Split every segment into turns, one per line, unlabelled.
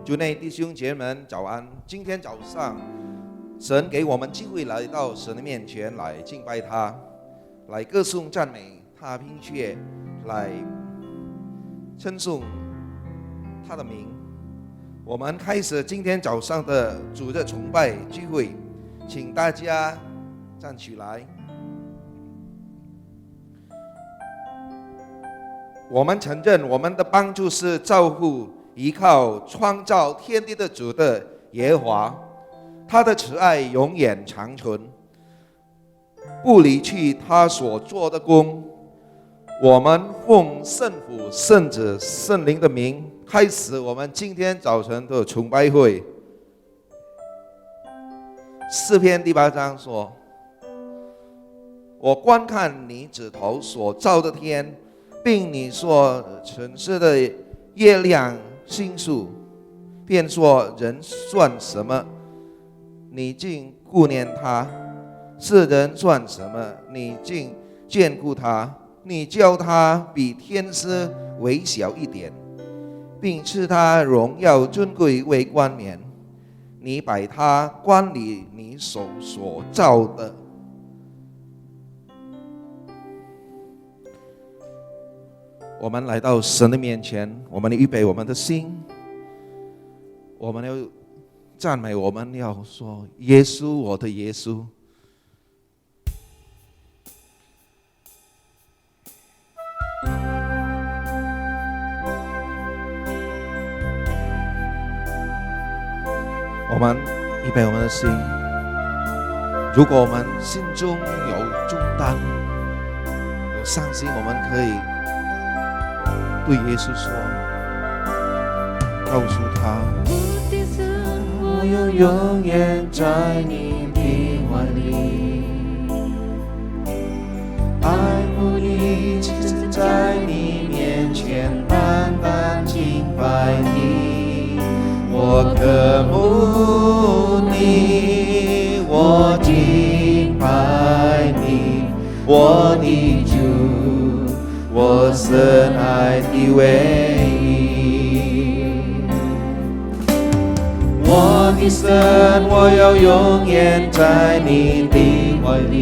主内弟兄姐妹们早安。今天早上神给我们机会来到神的面前来敬拜他，来歌颂赞美他，并且来称颂他的名。我们开始今天早上的主日崇拜聚会，请大家站起来。我们承认我们的帮助是照顾依靠创造天地的主的耶和华，他的慈爱永远长存，不离弃他所做的工。我们奉圣父、圣子、圣灵的名开始我们今天早晨的崇拜会。诗篇第8章说：我观看你指头所造的天，并你所陈设的月亮星宿，便说人算什么，你竟顾念他；是人算什么，你竟眷顾他。你叫他比天使微小一点，并赐他荣耀尊贵为冠冕。你摆他管理你手所造的。我们来到神的面前，我们预备我们的心，我们要赞美，我们要说：耶稣，我的耶稣。我们预备我们的心。如果我们心中有重担、有伤心，我们可以对耶稣说，告诉他：我要永远在你的怀里，爱慕你，其实在你面前单单敬拜你。我渴慕你，我敬拜你，我的主，我深爱的唯一。我的神，我要永远在你的怀里，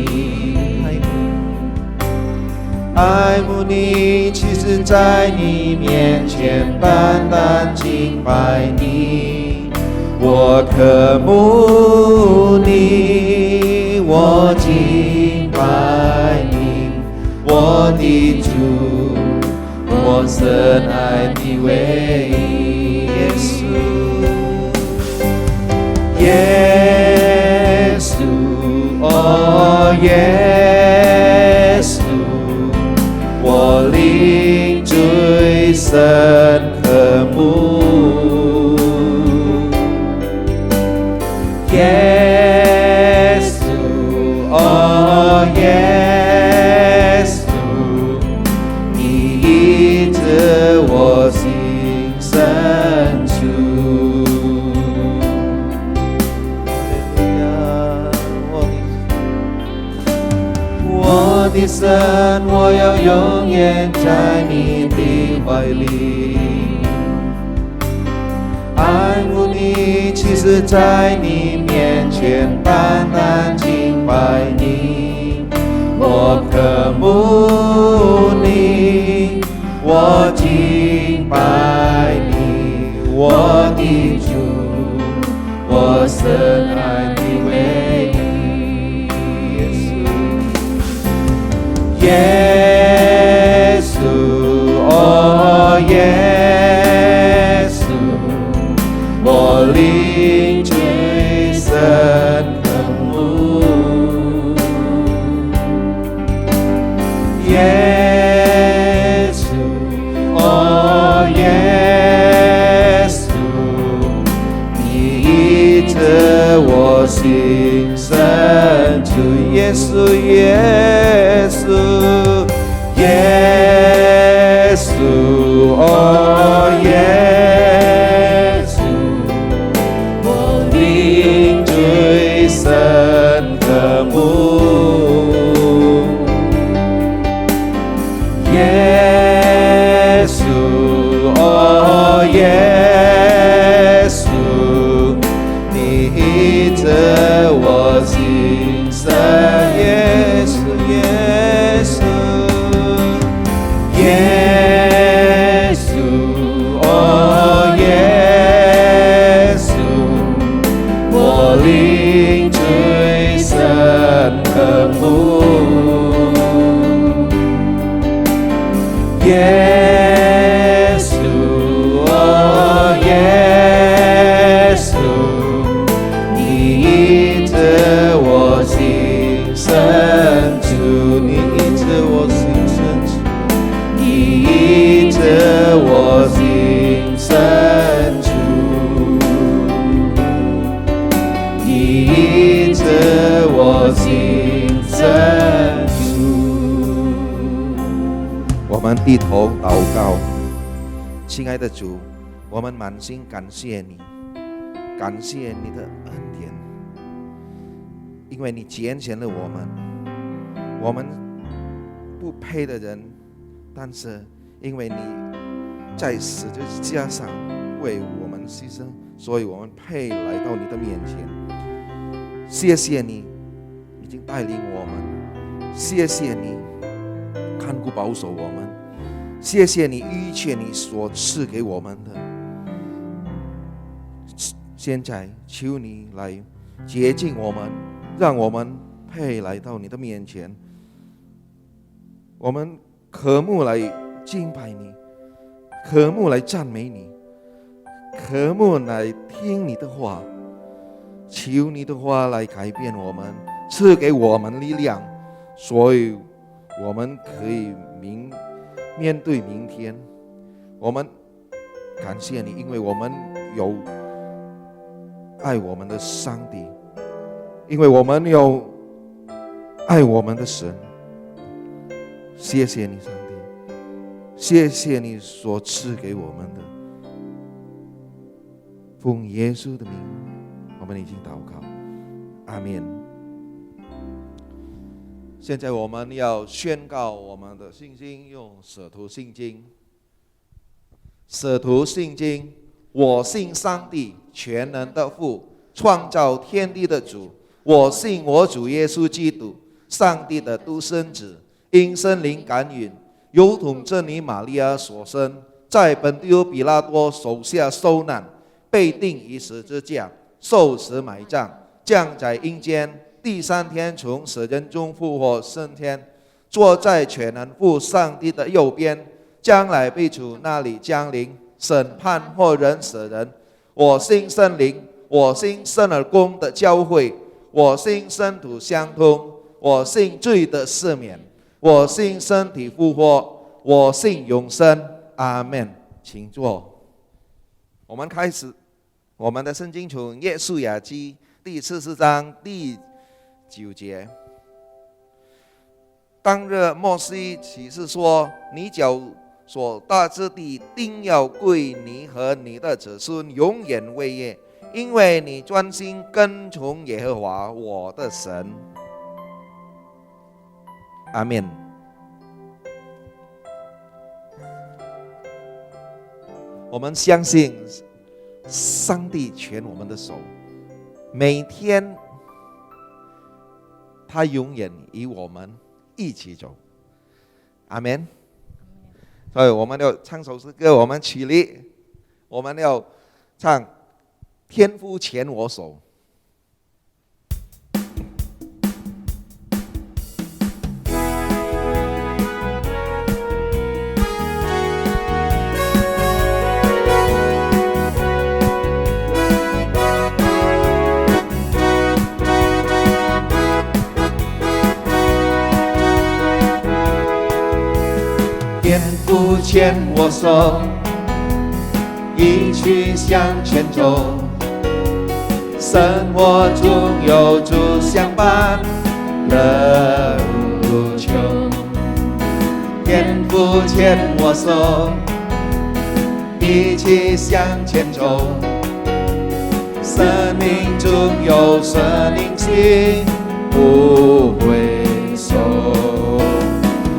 爱慕你，其实在你面前单单敬拜你。我渴慕你，我敬拜你，我的主，我深爱的唯一。耶稣，耶稣，哦耶稣，我灵最深渴慕。耶稣，哦耶稣，你医治我心深处。我的神，我要永远在你的怀里，爱慕你，其实在你面前单单敬拜你。我渴慕你，我敬拜你，我的主，我深爱的唯一。耶稣，哦耶稣，我灵最深渴慕。耶稣，哦耶稣，你医治我心深处。耶稣，耶稣，耶稣，哦耶稣，我灵最深渴慕。耶稣，哦耶稣。神，耶稣，耶稣，耶稣，哦，耶稣，我灵最深渴慕。耶稣，哦，耶稣，你医治我心深处，你医治我心深处，你医治我心深处，你医治我心深处。我们低头祷告，亲爱的主，我们满心感谢你，感谢你的恩典，因为你拣选了我们不配的人，但是因为你在十字架上为我们牺牲，所以我们配来到你的面前。谢谢你已经带领我们，谢谢你看顾保守我们，谢谢你一切你所赐给我们的。现在求你来洁净我们，让我们配来到你的面前。我们渴慕来敬拜你，渴慕来赞美你，渴慕来听你的话。求你的话来改变我们，赐给我们力量，所以我们可以面对明天。我们感谢你，因为我们有爱我们的上帝，因为我们有爱我们的神。谢谢你，上帝，谢谢你所赐给我们的。奉耶稣的名，我们已经祷告，阿们。现在我们要宣告我们的信心，用使徒信经。使徒信经，我信上帝全能的父，创造天地的主。我信我主耶稣基督，上帝的独生子，因圣灵感孕，有统真理玛利亚所生，在本丢比拉多手下受难，被钉于十字架，受死埋葬，降在阴间，第三天从死人中复活升天，坐在全能父上帝的右边，将来必从那里降临审判或人死人。我信圣灵，我信圣而公的教会，我信圣徒相通，我信罪的赦免，我信身体复活，我信永生。阿们。请坐。我们开始我们的圣经，从约书亚记第44章第9节。当日摩西启示说，你脚所踏之地定要归你和你的子孙永远为业，因为你专心跟从耶和华我的神。阿们。我们相信上帝牵我们的手，每天他永远与我们一起走。阿们。所以我们要唱首诗歌，我们起立，我们要唱天父牵我手。天父牵我手，一起向前走，生活中有主相伴，乐无穷。天父牵我手，一起向前走，生命中有神灵心，不会收。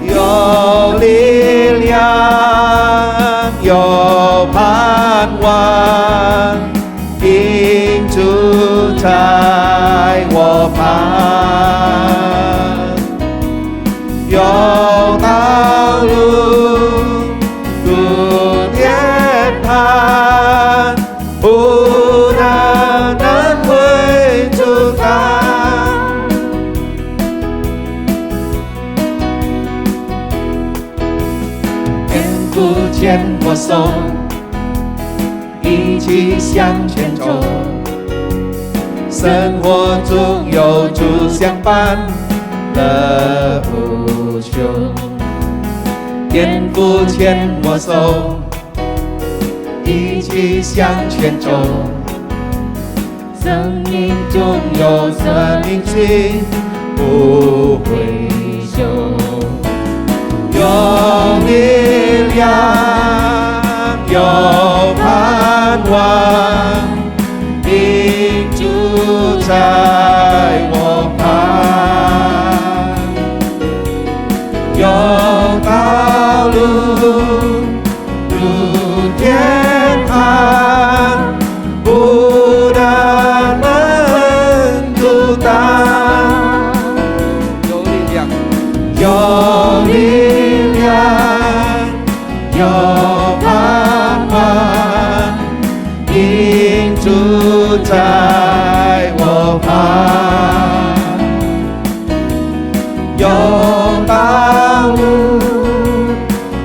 有力量，有盼望，因主在我旁。
牵我手，一起向前走。生活中有主相伴，乐无穷。天父牵我手，一起向前走。生命中有生命气，不会休。有力量，有盼望，因主在我旁。有道路如天堂，不但能阻挡。有力量，有力量，有盼望，因主在我旁。有道路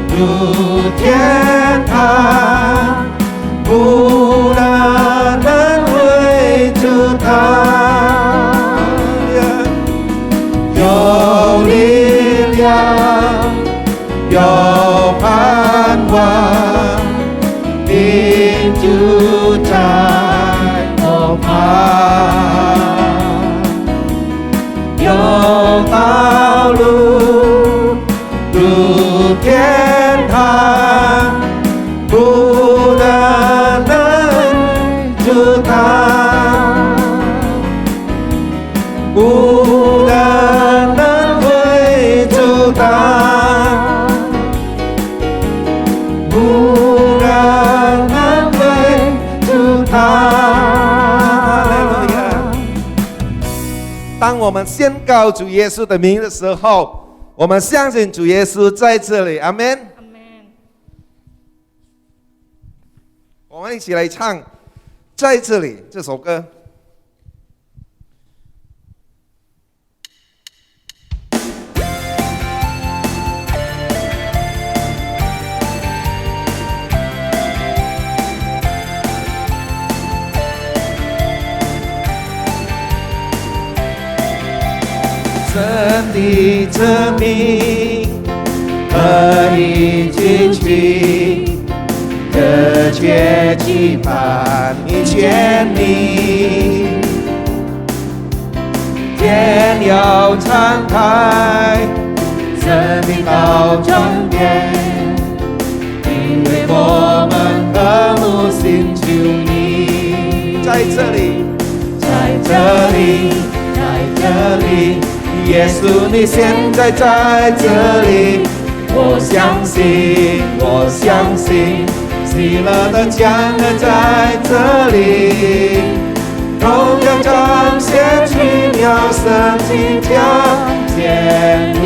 如天堂，不但能会阻挡。有力量，有盼望，因主在我旁。有道路如天堂，不但能阻挡，不但能会阻挡，不但能会阻挡。
当我们宣告主耶稣的名的时候，我们相信主耶稣在这里，阿们。我们一起来唱《在这里》这首歌。
神的证明何以进去，热切期盼你见你。天要敞开，生命到终点，因为我们渴慕寻求你。
在这里，
在这里，在这里，耶稣你现在在这里，我相信，我相信，喜乐的江河在这里，荣耀彰显奇妙神迹彰显你，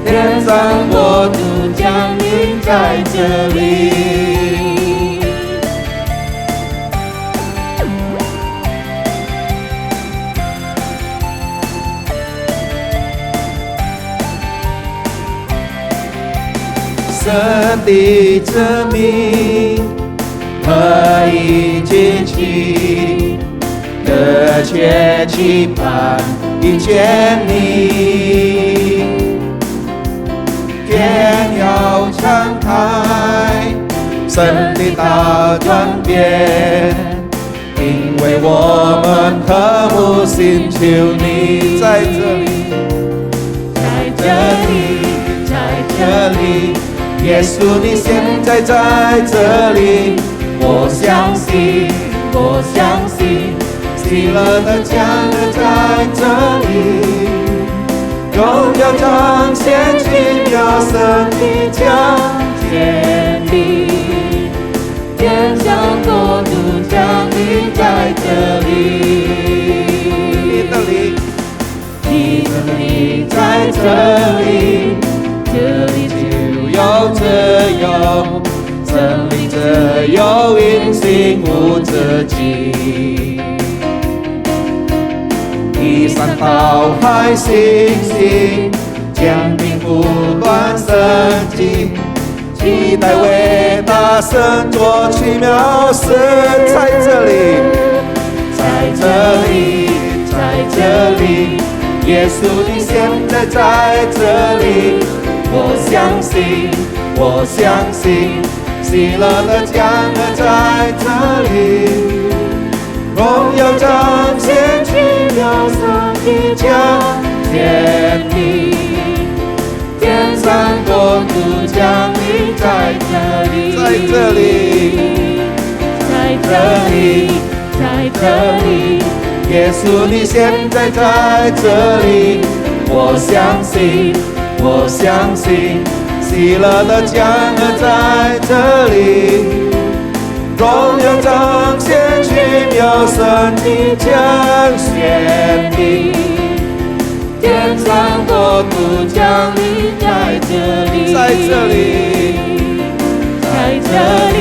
天上国度降临在这里。神的证明何以进去，热切期盼遇见你。天要敞开，神的大转变，因为我们渴慕寻求你。在这里，在这里，在这里，耶稣你现在在这里，我相信，我相信，喜乐的江河在这里，荣耀彰显奇妙神迹彰显你，天上国度降临在这里。你的灵在这里，这里就有自由，真理自由，因信无止境。依山倒海星星，将兵不断升级，你带伟大神作奇妙事，在这里，在这里，在这里，耶稣你现在在这里，我相信，我相信，喜乐的江河在这里，荣耀彰显奇妙神迹彰显你，天上国度降临在这里，在这里，在这里，在这里，耶稣你现在在这里，我相信，我相信，喜乐的江河在这里，荣耀彰显奇妙神迹彰显你，天上国度降临在这里，在这里，在这里，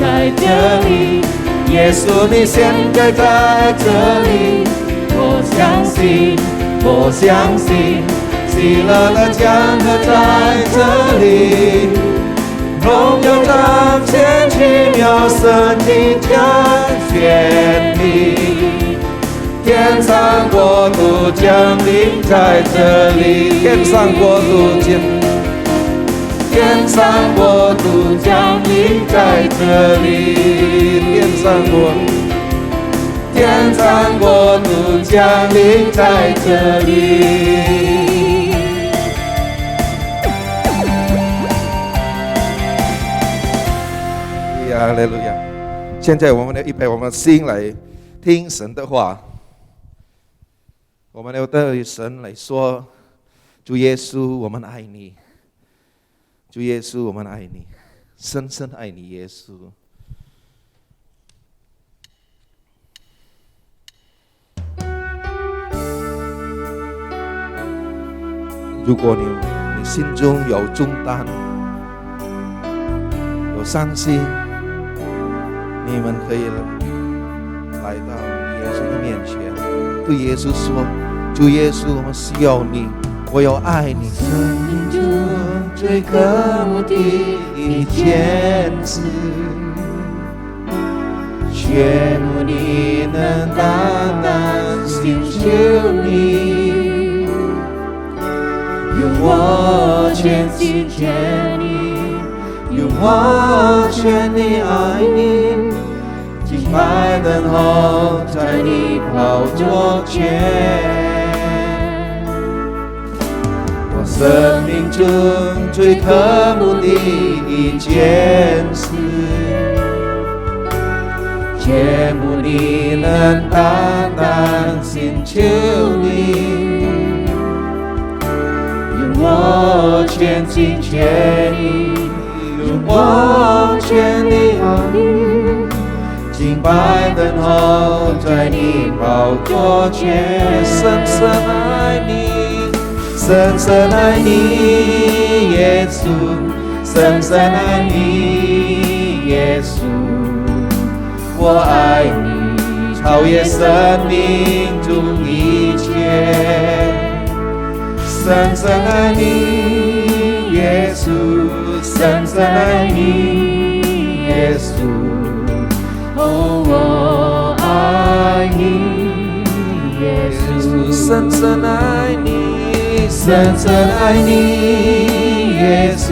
在这里，耶稣你现在在这里，我相信，我相信，喜乐的江河在这里，荣耀彰显奇妙神迹彰显你，天上国度降临在这里，天上国度降，天上国度降临在这里，天上国度降临在这里。
哈利路亚！现在我们要预备我们的心来听神的话。我们要对神来说：主耶稣，我们爱你。主耶稣，我们爱你，深深爱你，耶稣。如果你心中有重担，有伤心，你们可以来到耶稣的面前，对耶稣说：主耶稣，我们需要你，我要爱你。
生命中最渴慕的一件事，却慕你能单单寻求你，用我全心全意，用我全力爱你，敬拜等候在你宝座前。我生命中最渴慕的一件事，切慕你能单单寻求你，用我全心全意，用我全力爱你，敬拜等候在你宝座前，深深爱你，深深爱你，耶稣，深深爱你，耶稣，我爱你，超越生命中一切，深深爱你，耶稣，深深爱你，耶稣，哦，我爱你，耶稣，深深爱你，深深爱你，耶稣，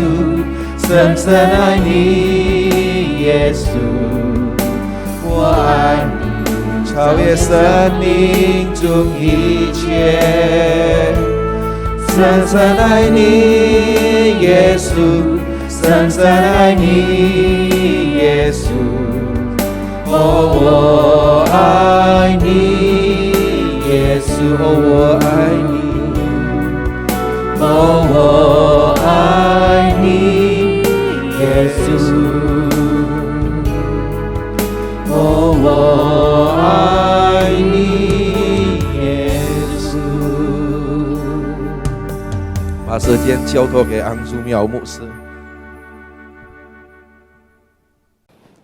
深深爱你，耶稣，我爱你，超越生命中一切，深深爱你，耶稣，深深爱你，耶稣，哦，我爱你，耶稣，哦，我爱你，哦，我爱你，耶稣，哦，我爱你，耶稣。
把时间交托给安祖苗牧师。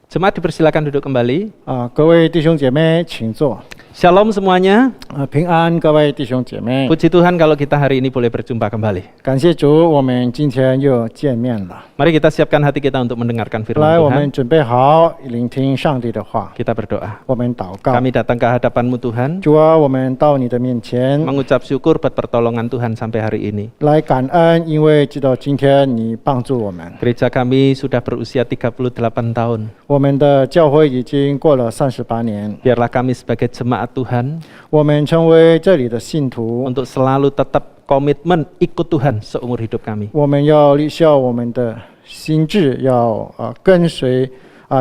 Jemaat dipersilakan duduk kembali.
各位弟兄姐妹，请坐。
Shalom semuanya.
平安，各位弟兄姐妹，
Puji Tuhan kalau kita hari ini boleh berjumpa kembali.
感谢主，我们今天又见面了。
Mari kita siapkan hati kita untuk mendengarkan
来，
firman
我
Tuhan.
们准备好聆听上帝的话，
Kita berdoa.
我们祷告。
Kami datang ke hadapan-Mu Tuhan,
主啊，我们到你的面前
mengucap syukur buat pertolongan Tuhan sampai hari ini.
来感恩，因为知道今天你帮助我们。
Gereja kami sudah berusia 38 tahun.
我们的教会已经过了38年，
Biarlah kami sebagai jemaat Tuhan
我们成为这里的信徒，
untuk selalu tetap komitmen ikut Tuhan seumur hidup kami.
我们要立下我们的心志，要跟随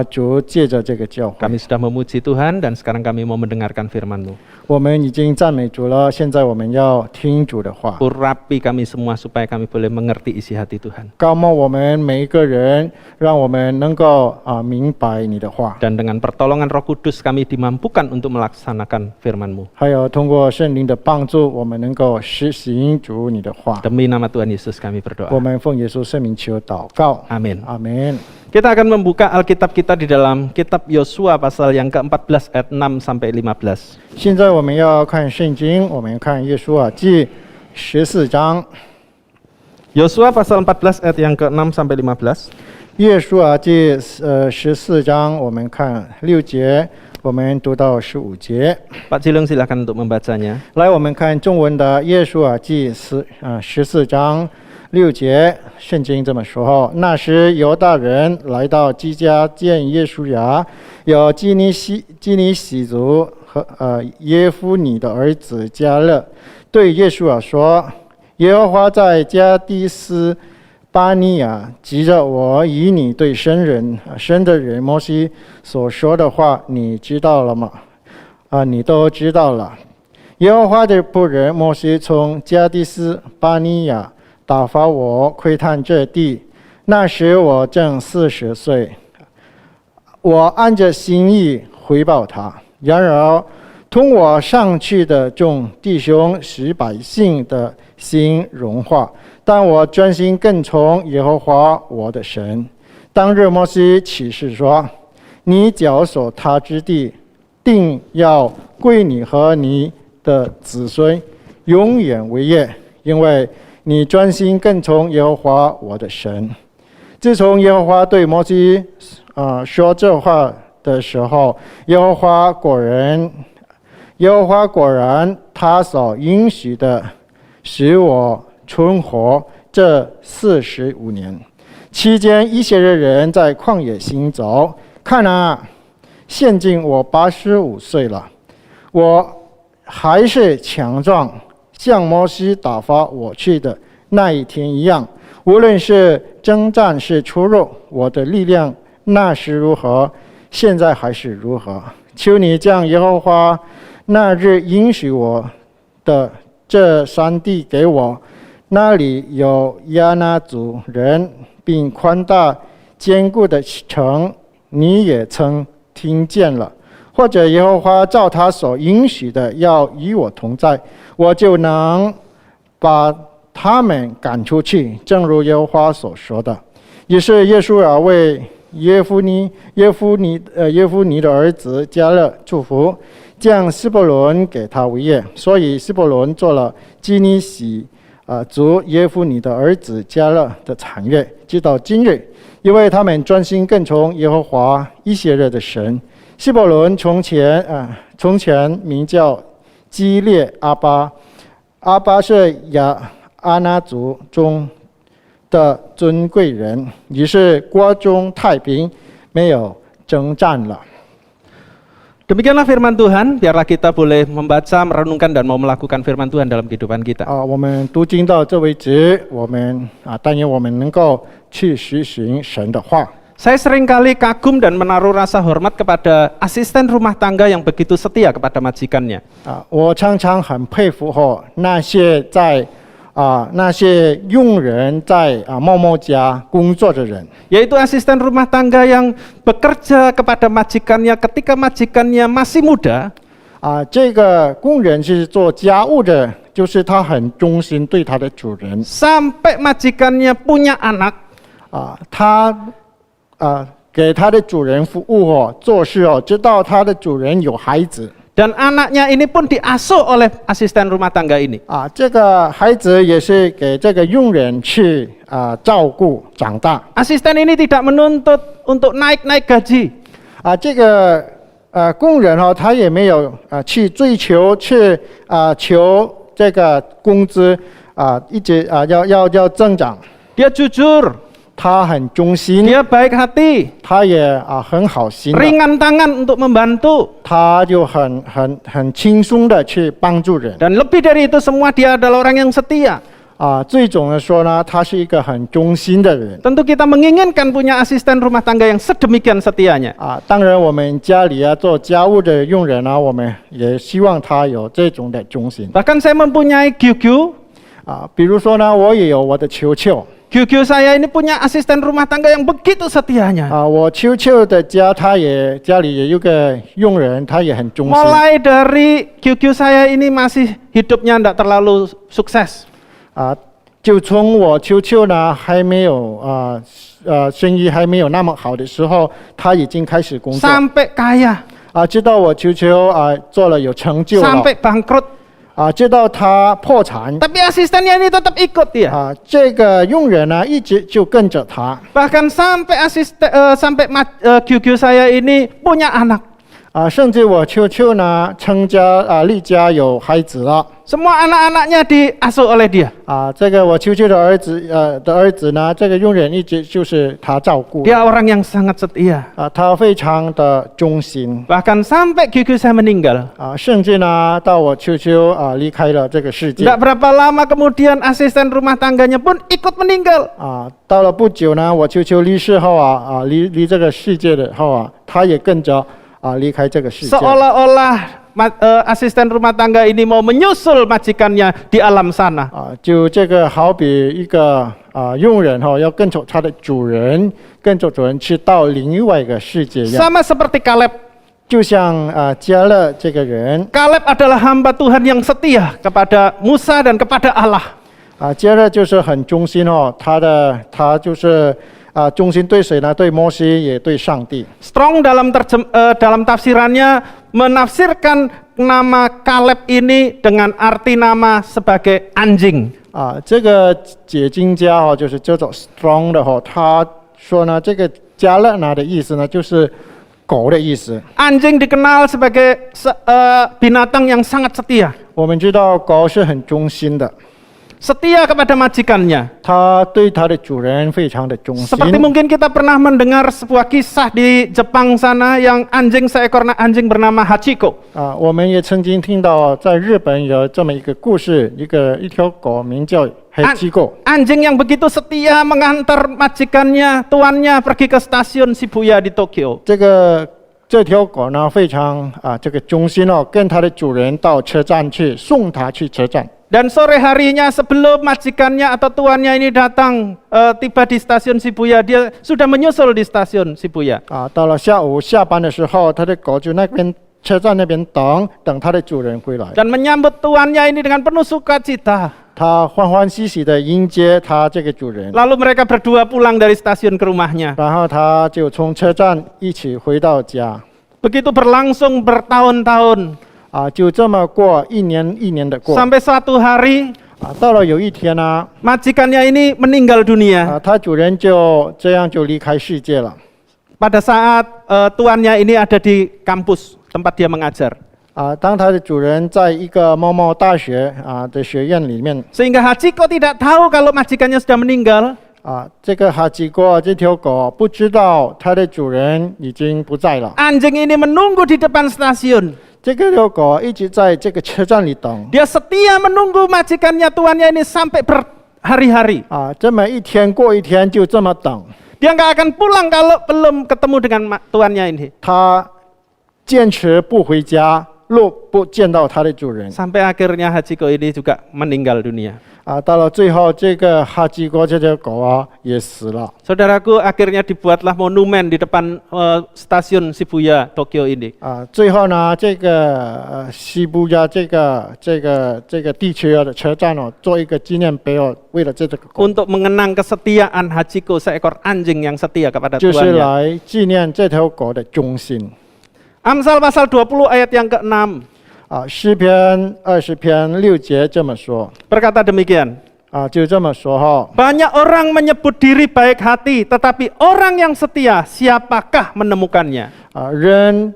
主，借着这个教会。
Kami sudah memuji Tuhan dan sekarang kami mau mendengarkan firman-Mu.
我们已经赞美主了，现在我们要听主的话。
Urapi kami semua supaya kami boleh mengerti isi hati Tuhan.
高牧我们每一个人，让我们能够明白你的话，
Dan dengan pertolongan Roh Kudus kami dimampukan untuk melaksanakan firman-Mu.
还有通过圣灵的帮助，我们能够实行主你的话。
Demi nama Tuhan Yesus kami
我
berdoa.
们奉耶稣圣名求祷告，
Amin.
阿门。
Kita akan membuka Alkitab kita di dalam kitab Yosua pasal yang ke-14 ayat 6 sampai 15.
现在我们要看圣经，我们看约书亚记14章。
Yosua pasal 14 ayat yang ke-6 sampai 15.
约书亚记14章，我们看6节，我们读到15节。
Pak Cilung silakan untuk membacanya.
来，我们看中文的约书亚记14章6节，圣经这么说：那时犹大人来到基加见约书亚，有基尼喜族和耶夫尼的儿子迦勒，对约书亚说：耶和华在加迪斯巴尼亚急着我以你对生的人摩西所说的话，你知道了吗？你都知道了。耶和华的仆人摩西从加迪斯巴尼亚打发我窥探这地，那时我正40岁。我按着心意回报他，然而同我上去的众弟兄使百姓的心融化，但我专心跟从耶和华我的神。当日摩西起誓说：你脚所踏之地，定要归你和你的子孙永远为业，因为你专心跟从耶和华我的神。自从耶和华对摩西说这话的时候，耶和华果然他所应许的使我存活这45年。期间以色列人在旷野行走，看啊，现今我85岁了，我还是强壮，像摩西打发我去的那一天一样。无论是征战是出入，我的力量那时如何，现在还是如何。求你将耶和华那日应许我的这山地给我，那里有亚衲族人，并宽大坚固的城，你也曾听见了。或者耶和华照他所应许的要与我同在，我就能把他们赶出去，正如耶和华所说的。于是约书亚为耶夫尼的儿子迦勒祝福，将希伯伦给他为业，所以希伯伦做了基尼喜族耶夫尼的儿子迦勒的产业，直到今日，因为他们专心跟从耶和华以色列的神。希伯伦从前名叫基列阿巴，阿巴是亚衲族中的尊贵人，于是国中太平，没有征战了。
Demikianlah firman Tuhan, biarlah kita boleh membaca, merenungkan, dan mau melakukan firman Tuhan dalam kehidupan kita.
我们读经到这为止，我们但愿我们能够去实行神的话。
Saya seringkali kagum dan menaruh rasa hormat kepada asisten rumah tangga yang begitu setia kepada majikannya.
我常常很佩服那些佣人在某某家工作的人，
Yaitu asisten rumah tangga yang bekerja kepada majikannya ketika majikannya masih muda.
这个工人是做家务的，就是他很忠心对他的主人。
Sampai majikannya punya anak.
他给他的主人服务做事直到他的主人有孩子。
Dan anaknya ini pun diasuh oleh asisten rumah tangga ini.
啊，这个孩子也是给这个佣人去照顾长大。
Asisten ini tidak menuntut untuk naik-naik gaji.
啊，这个工人哦，他也没有去追求去求这个工资一直要增长。
Dia jujur,
他很忠心，
dia baik hati,
他也很好心的，
ringan tangan untuk membantu.
他就很轻松的去帮助人。
Dan lebih dari itu semua dia adalah orang yang setia.
最总的说呢，他是一个很忠心的人。
Tentu kita menginginkan punya asisten rumah tangga yang sedemikian setianya.
当然我们家里做家务的佣人呢，我们也希望他有这种的忠心。
Bahkan saya mempunyai Gyugyu.
比如说呢，我也有我的球球。
Gyugyu saya ini punya asisten rumah tangga yang begitu setianya.
我球球的家家里也有个佣人，他也很忠心。
Mulai dari Gyugyu saya ini masih hidupnya tidak terlalu sukses.
就从我球球呢还没有生意还没有那么好的时候，他已经开始工作。
Sampai kaya,
直到我球球做了有成就了，
sampai bangkrut.
直到他破产。
Tapi asistennya ini tetap ikut dia.
这个佣人呢一直就跟着他。
Bahkan sampai Gyugyu saya ini punya anak.
甚至我球球呢成家立家有孩子了。
Semua anak-anaknya diasuh oleh dia.
这个我球球的儿子呢，这个佣人一直就是他照顾。
Dia orang yang sangat setia.
他非常的忠心。
Bahkan sampai Gyugyu saya meninggal.
甚至呢到我球球离开了这个世界。
Tidak berapa lama kemudian asisten rumah tangganya pun ikut meninggal.
到了不久呢，我球球离世后离这个世界的后他也跟着离开这个世界。
Seolah-olah asisten rumah tangga ini mau menyusul majikannya di alam sana.
就这个好比一个佣人要跟着他的主人，跟着主人去到另外一个世界一样。
Sama seperti Kaleb.
就像加勒这个人。
Kaleb adalah hamba Tuhan yang setia kepada Musa dan kepada Allah.
加勒就是很忠心他就是忠心对谁呢？对摩西也对上帝。
Strong dalam tafsirannya menafsirkan nama Kaleb ini dengan arti nama sebagai anjing.
这个解经家就是叫做 Strong 的他说呢，这个加勒呢的意思呢就是狗的意思。
Anjing dikenal sebagai binatang yang sangat setia.
我们知道狗是很忠心的。
Setia kepada majikannya.
他对他的主人非常的忠心。
Seperti mungkin kita pernah mendengar sebuah kisah di Jepang sana yang seekor anjing bernama Hachiko.
我们也曾经听到在日本有这么一个故事，一条狗名叫Hachiko。
Anjing yang begitu setia mengantar majikannya, tuannya pergi ke stasiun Shibuya di Tokyo.
这条狗呢非常这个忠心跟它的主人到车站去送它去车站。
Dan sore harinya sebelum majikannya atau tuannya ini datang tiba di stasiun Shibuya, dia sudah menyusul di stasiun Shibuya.
到了下午下班的时候，他的狗就那边车站那边等他的主人回来。
Dan menyambut tuannya ini dengan penuh sukacita.
他欢欢喜喜的迎接他这个主人。
Lalu mereka berdua pulang dari stasiun ke rumahnya.
然后他就从车站一起回到家。
Begitu berlangsung bertahun-tahun.
就这么过一年一年的过。
Sampai suatu hari
到了有一天呢，
majikannya ini meninggal dunia.
他主人就这样就离开世界了。
Pada saat tuannya ini ada di kampus tempat dia mengajar.
当他的主人在一个某某大学的学院里面。
Sehingga Hachiko tidak tahu kalau majikannya sudah meninggal.
这个哈基哥这条狗不知道它的主人已经不在了。
Anjing ini menunggu di depan stasiun.
这个条狗一直在这个车站里等。
Dia setia menunggu majikannya tuannya ini sampai berhari-hari.
这么一天过一天就这么等。
Dia nggak akan pulang kalau belum ketemu dengan tuannya ini.
他坚持不回家，若不见到他的主人。
Sampai akhirnya Hachiko ini juga meninggal dunia.
到了最后，这个哈基哥这条狗也死了。
Saudaraku, akhirnya dibuatlah monumen di depan stasiun Shibuya Tokyo ini.
最后呢，这个西部亚这个地区的车站做一个纪念碑为了这个狗。
Untuk mengenang kesetiaan Hachiko, seekor anjing yang setia kepada
就是
tuannya.
来纪念这条狗的忠心。
Amsal pasal 20 ayat yang ke-6
诗篇20篇6节这么说
berkata demikian.
就这么说哈。
Banyak orang menyebut diri baik hati, tetapi orang yang setia siapakah menemukannya?
人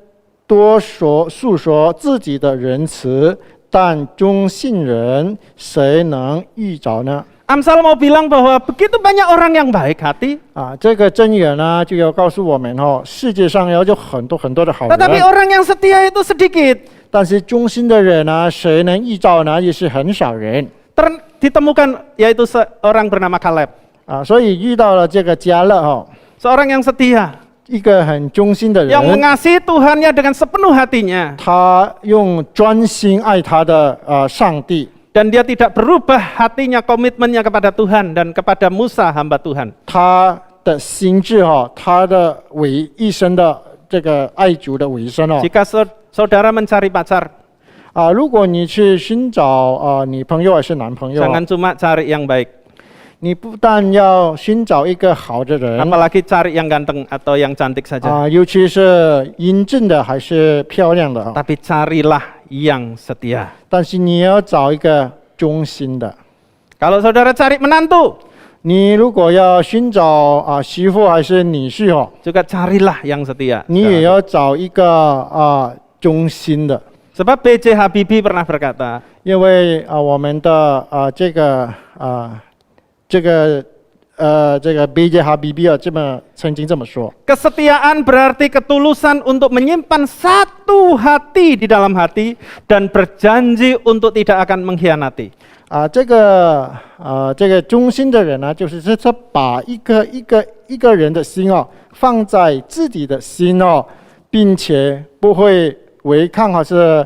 多诉说自己的仁慈，但忠信人谁能遇着呢？
Amsal mau bilang bahwa begitu banyak orang yang baik hati,
这个真言呢，就要告诉我们世界上有很多很多的好
tetapi
人，
orang yang setia itu sedikit.
但是忠心的人呢，谁能遇着呢？也是很少人。
Ditemukan yaitu seorang bernama Kaleb,
所以遇到了这个迦勒
seorang yang setia,
一个很忠心的人，
yang mengasihi Tuhannya dengan sepenuh hatinya,
他用专心爱他的上帝，
dan dia tidak berubah hatinya, komitmennya kepada Tuhan dan kepada Musa hamba Tuhan.
他的心智他的一生的这个爱主的尾声
Jika saudara mencari pacar,
如果你去寻找女朋友还是男朋友
jangan cuma cari yang baik,
你不但要寻找一个好的人
apalagi cari yang ganteng atau yang cantik saja,
尤其是英俊的还是漂亮的
tapi carilah yang setia.
但是你要找一个忠心的。
Kalau saudara cari menantu,
你如果要寻找媳妇还是女婿
juga carilah yang setia.
你也要找一个忠心的。
Sebab B.J. Habibie pernah berkata,
因为我们的这个 B.J. Habibie 曾经这么说。
kesetiaan berarti ketulusan untuk menyimpan satu hati di dalam hati dan berjanji untuk tidak akan mengkhianati.
这个忠心的人呢，就是他把一个人的心放在自己的心并且不会违抗还是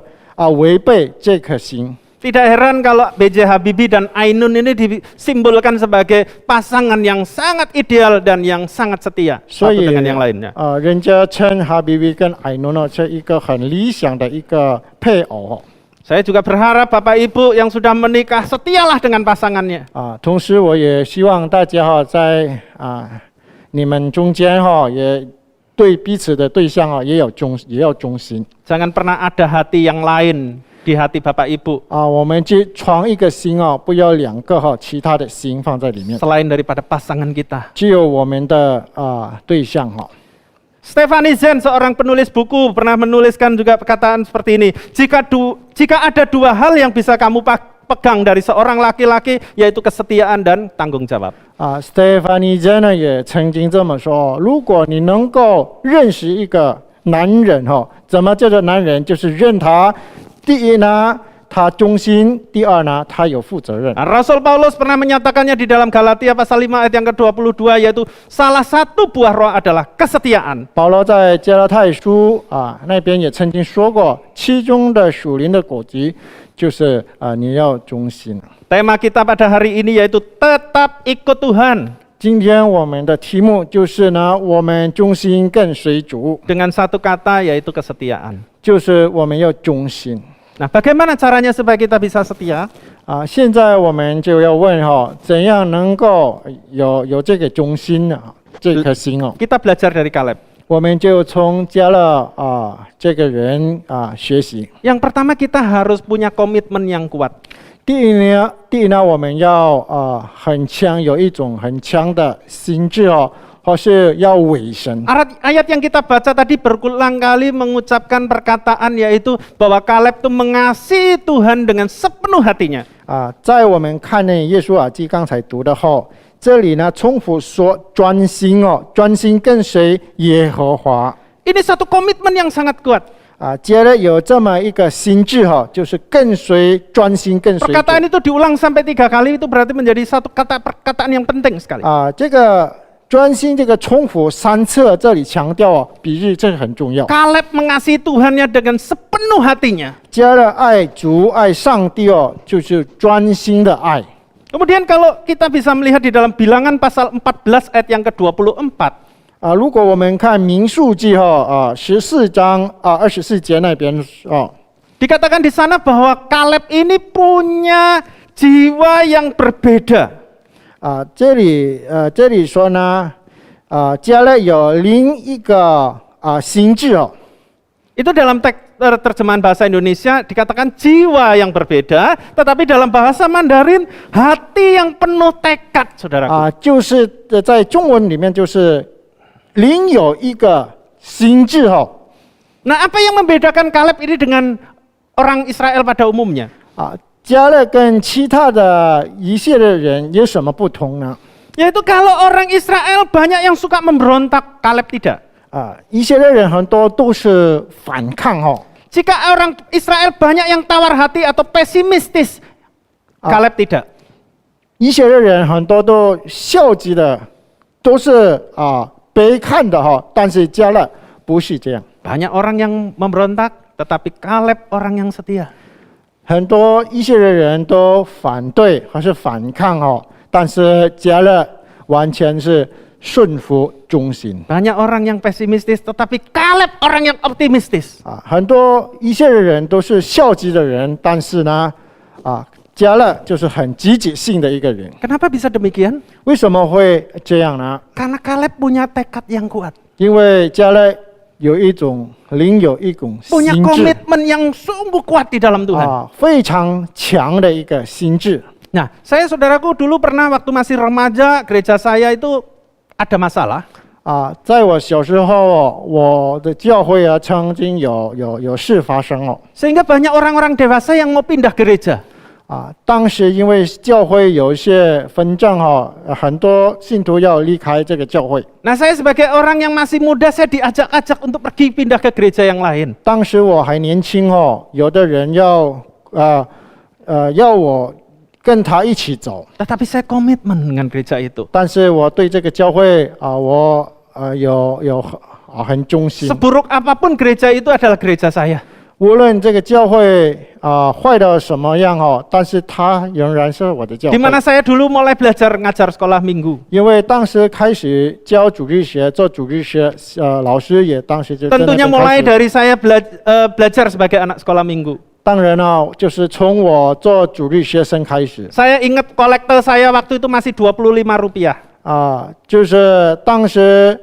违背这颗心。
Tidak heran kalau B.J. Habibie dan Ainun ini disimbolkan sebagai pasangan yang sangat ideal dan yang sangat setia satu dengan yang lainnya.
人家称哈比比跟艾诺呢是一个很理想的一个配偶。
Saya juga berharap Bapak Ibu yang sudah menikah setialah dengan pasangannya.
同时我也希望大家在你们中间也对彼此的对象也要忠心。
Jangan pernah ada hati yang lain di hati Bapak Ibu
我们就创一个心不要两个其他的心放在里面，
selain daripada pasangan kita.
只有我们的对象
Stephanie Zen, seorang penulis buku, pernah menuliskan juga perkataan seperti ini. Jika ada dua hal yang bisa kamu pegang dari seorang laki-laki, yaitu kesetiaan dan tanggung jawab.
Stephanie Zen 也曾经这么说，如果你能够认识一个男人怎么叫做男人？就是认他，第一呢，他忠心；第二呢，他有负责任。
Rasul Paulus pernah menyatakannya di dalam Galatia pasal 5 ayat yang ke-22, yaitu salah satu buah roh adalah kesetiaan.
保罗在加拉太书那边也曾经说过，其中的属灵的果子就是你要忠心。
Tema kita pada hari ini yaitu tetap ikut Tuhan.
今天我们的题目就是呢，我们忠心跟随主，
Dengan satu kata yaitu kesetiaan.
就是我们要忠心。
Nah, bagaimana caranya supaya kita bisa setia?
现在我们就要问怎样能够有这个忠心呢？这颗心
Kita belajar dari Kaleb.
我们就从加勒这个人学习。
Yang pertama kita harus punya komitmen yang kuat.
第一呢，我们要很强，有一种很强的心智或是要委身。
Ayat yang kita baca tadi berulang kali mengucapkan perkataan yaitu bahwa Kaleb itu mengasihi Tuhan dengan sepenuh hatinya.
在我们看那耶稣记刚才读的这里呢重复说专心专心跟随耶和华。
Ini satu komitmen yang sangat kuat.
接着有这么一个心智就是跟随专心跟随。
Perkataan itu diulang sampai 3 kali itu berarti menjadi satu perkataan yang penting sekali.
这个专心这个重复3次，这里强调比喻这个很重要。
Kaleb mengasihi Tuhannya dengan sepenuh hatinya.
接着爱主爱上帝就是专心的爱。
Kemudian kalau kita bisa melihat di dalam Bilangan pasal 14 ayat yang ke-24.
如果我们看民数记14章24节那边
dikatakan di sana bahwa Kaleb ini punya jiwa yang berbeda.
这里说呢加勒有另一个心智
Itu dalam teks terjemahan bahasa Indonesia dikatakan jiwa yang berbeda, tetapi dalam bahasa Mandarin hati yang penuh tekad, saudaraku.
就是在中文里面就是灵有一个心智哈。
Nah, apa yang membedakan Kaleb ini dengan orang Israel pada umumnya?
加勒跟其他的以色列人有什么不同呢？
Yaitu kalau orang Israel banyak yang suka memberontak, Kaleb tidak.
以色列人很多都是反抗哈。
Jika orang Israel banyak yang tawar hati atau pesimistis, Kaleb tidak.
以色列人很多都消极的，都是悲看的哈。但是加勒不是这样，
Banyak orang yang memberontak, tetapi Kaleb orang yang setia.
很多以色列人都反对还是反抗哈，但是加勒完全是顺服忠心。
Banyak orang yang pesimistis, tetapi Kaleb orang yang optimistis.
很多以色列人都是消极的人，但是呢，加勒就是很积极性的一个人。
Kenapa bisa demikian?
为什么会这样呢？
Karena Kaleb punya tekad yang kuat,
因为加勒有一种灵，有一种
punya
心智
komitmen yang sungguh kuat di dalam Tuhan.
非常强的一个心智。
Nah, saya saudaraku dulu pernah waktu masih remaja, gereja saya itu ada masalah.
在我小时候，我的教会曾经有事发生哦。
Sehingga banyak orang-orang dewasa yang mau pindah gereja.
当时因为教会有一些纷争很多信徒要离开这个教会。
Nah, saya sebagai orang yang masih muda, saya diajak-ajak untuk pergi pindah ke gereja yang lain.
当时我还年轻有的人要我跟他一起走，
Tetapi saya komitmen dengan gereja itu.
但是我对这个教会我有很忠心。
Seburuk apapun gereja itu adalah gereja saya.
无论这个教会坏到什么样但是它仍然是我的教会。
Di mana saya dulu mulai belajar ngajar sekolah minggu.
因为当时开始教主日学，做主日学，老师也当时就在那边
Tentunya
开
mulai
始。
dari saya belajar sebagai anak sekolah minggu.
当然就是从我做主日学生开始
Saya ingat kolektor saya waktu itu masih Rp25.
就是当时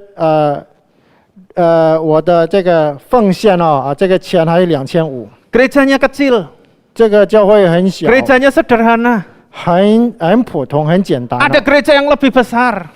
我的这个奉献这个钱还有2500。
Gerejanya kecil,
这个教会很小，
gerejanya sederhana.
很普通，很简单。
Ada gereja yang lebih besar.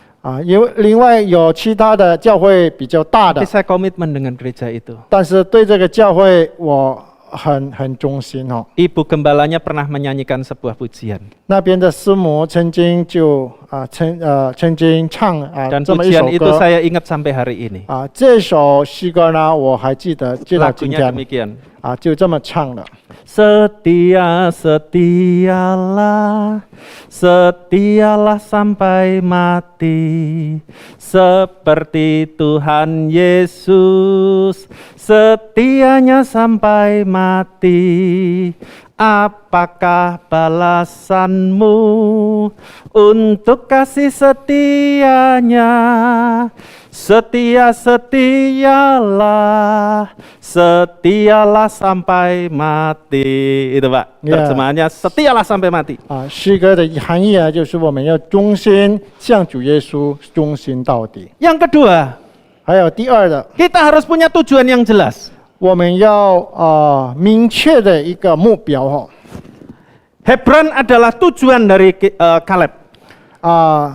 因为另外有其他的教会比较大的
Tapi，saya komitmen dengan gereja itu.
但是对这个教会我很忠心
Ibu gembalanya pernah menyanyikan sebuah pujian.
那边的师母曾经就曾经唱
Dan
这么一首
pujian itu
歌
saya ingat sampai hari ini.
这首诗歌呢我还记得，直到今
Lagunya
天
demikian.
就这么唱的。
Setia, setialah, setialah sampai mati, seperti Tuhan Yesus, setianya sampai mati. Apakah balasanmu untuk kasih setianya? Setia, setialah, setialah sampai mati. Itu Pak,
Ya.
terjemahannya setialah sampai mati.
诗歌的含义就是我们要忠心向主耶稣忠心到底。
Yang kedua,
还有第二的，
kita harus punya tujuan yang jelas.
我们要明确的一个目标
Hebron adalah tujuan dari Kaleb.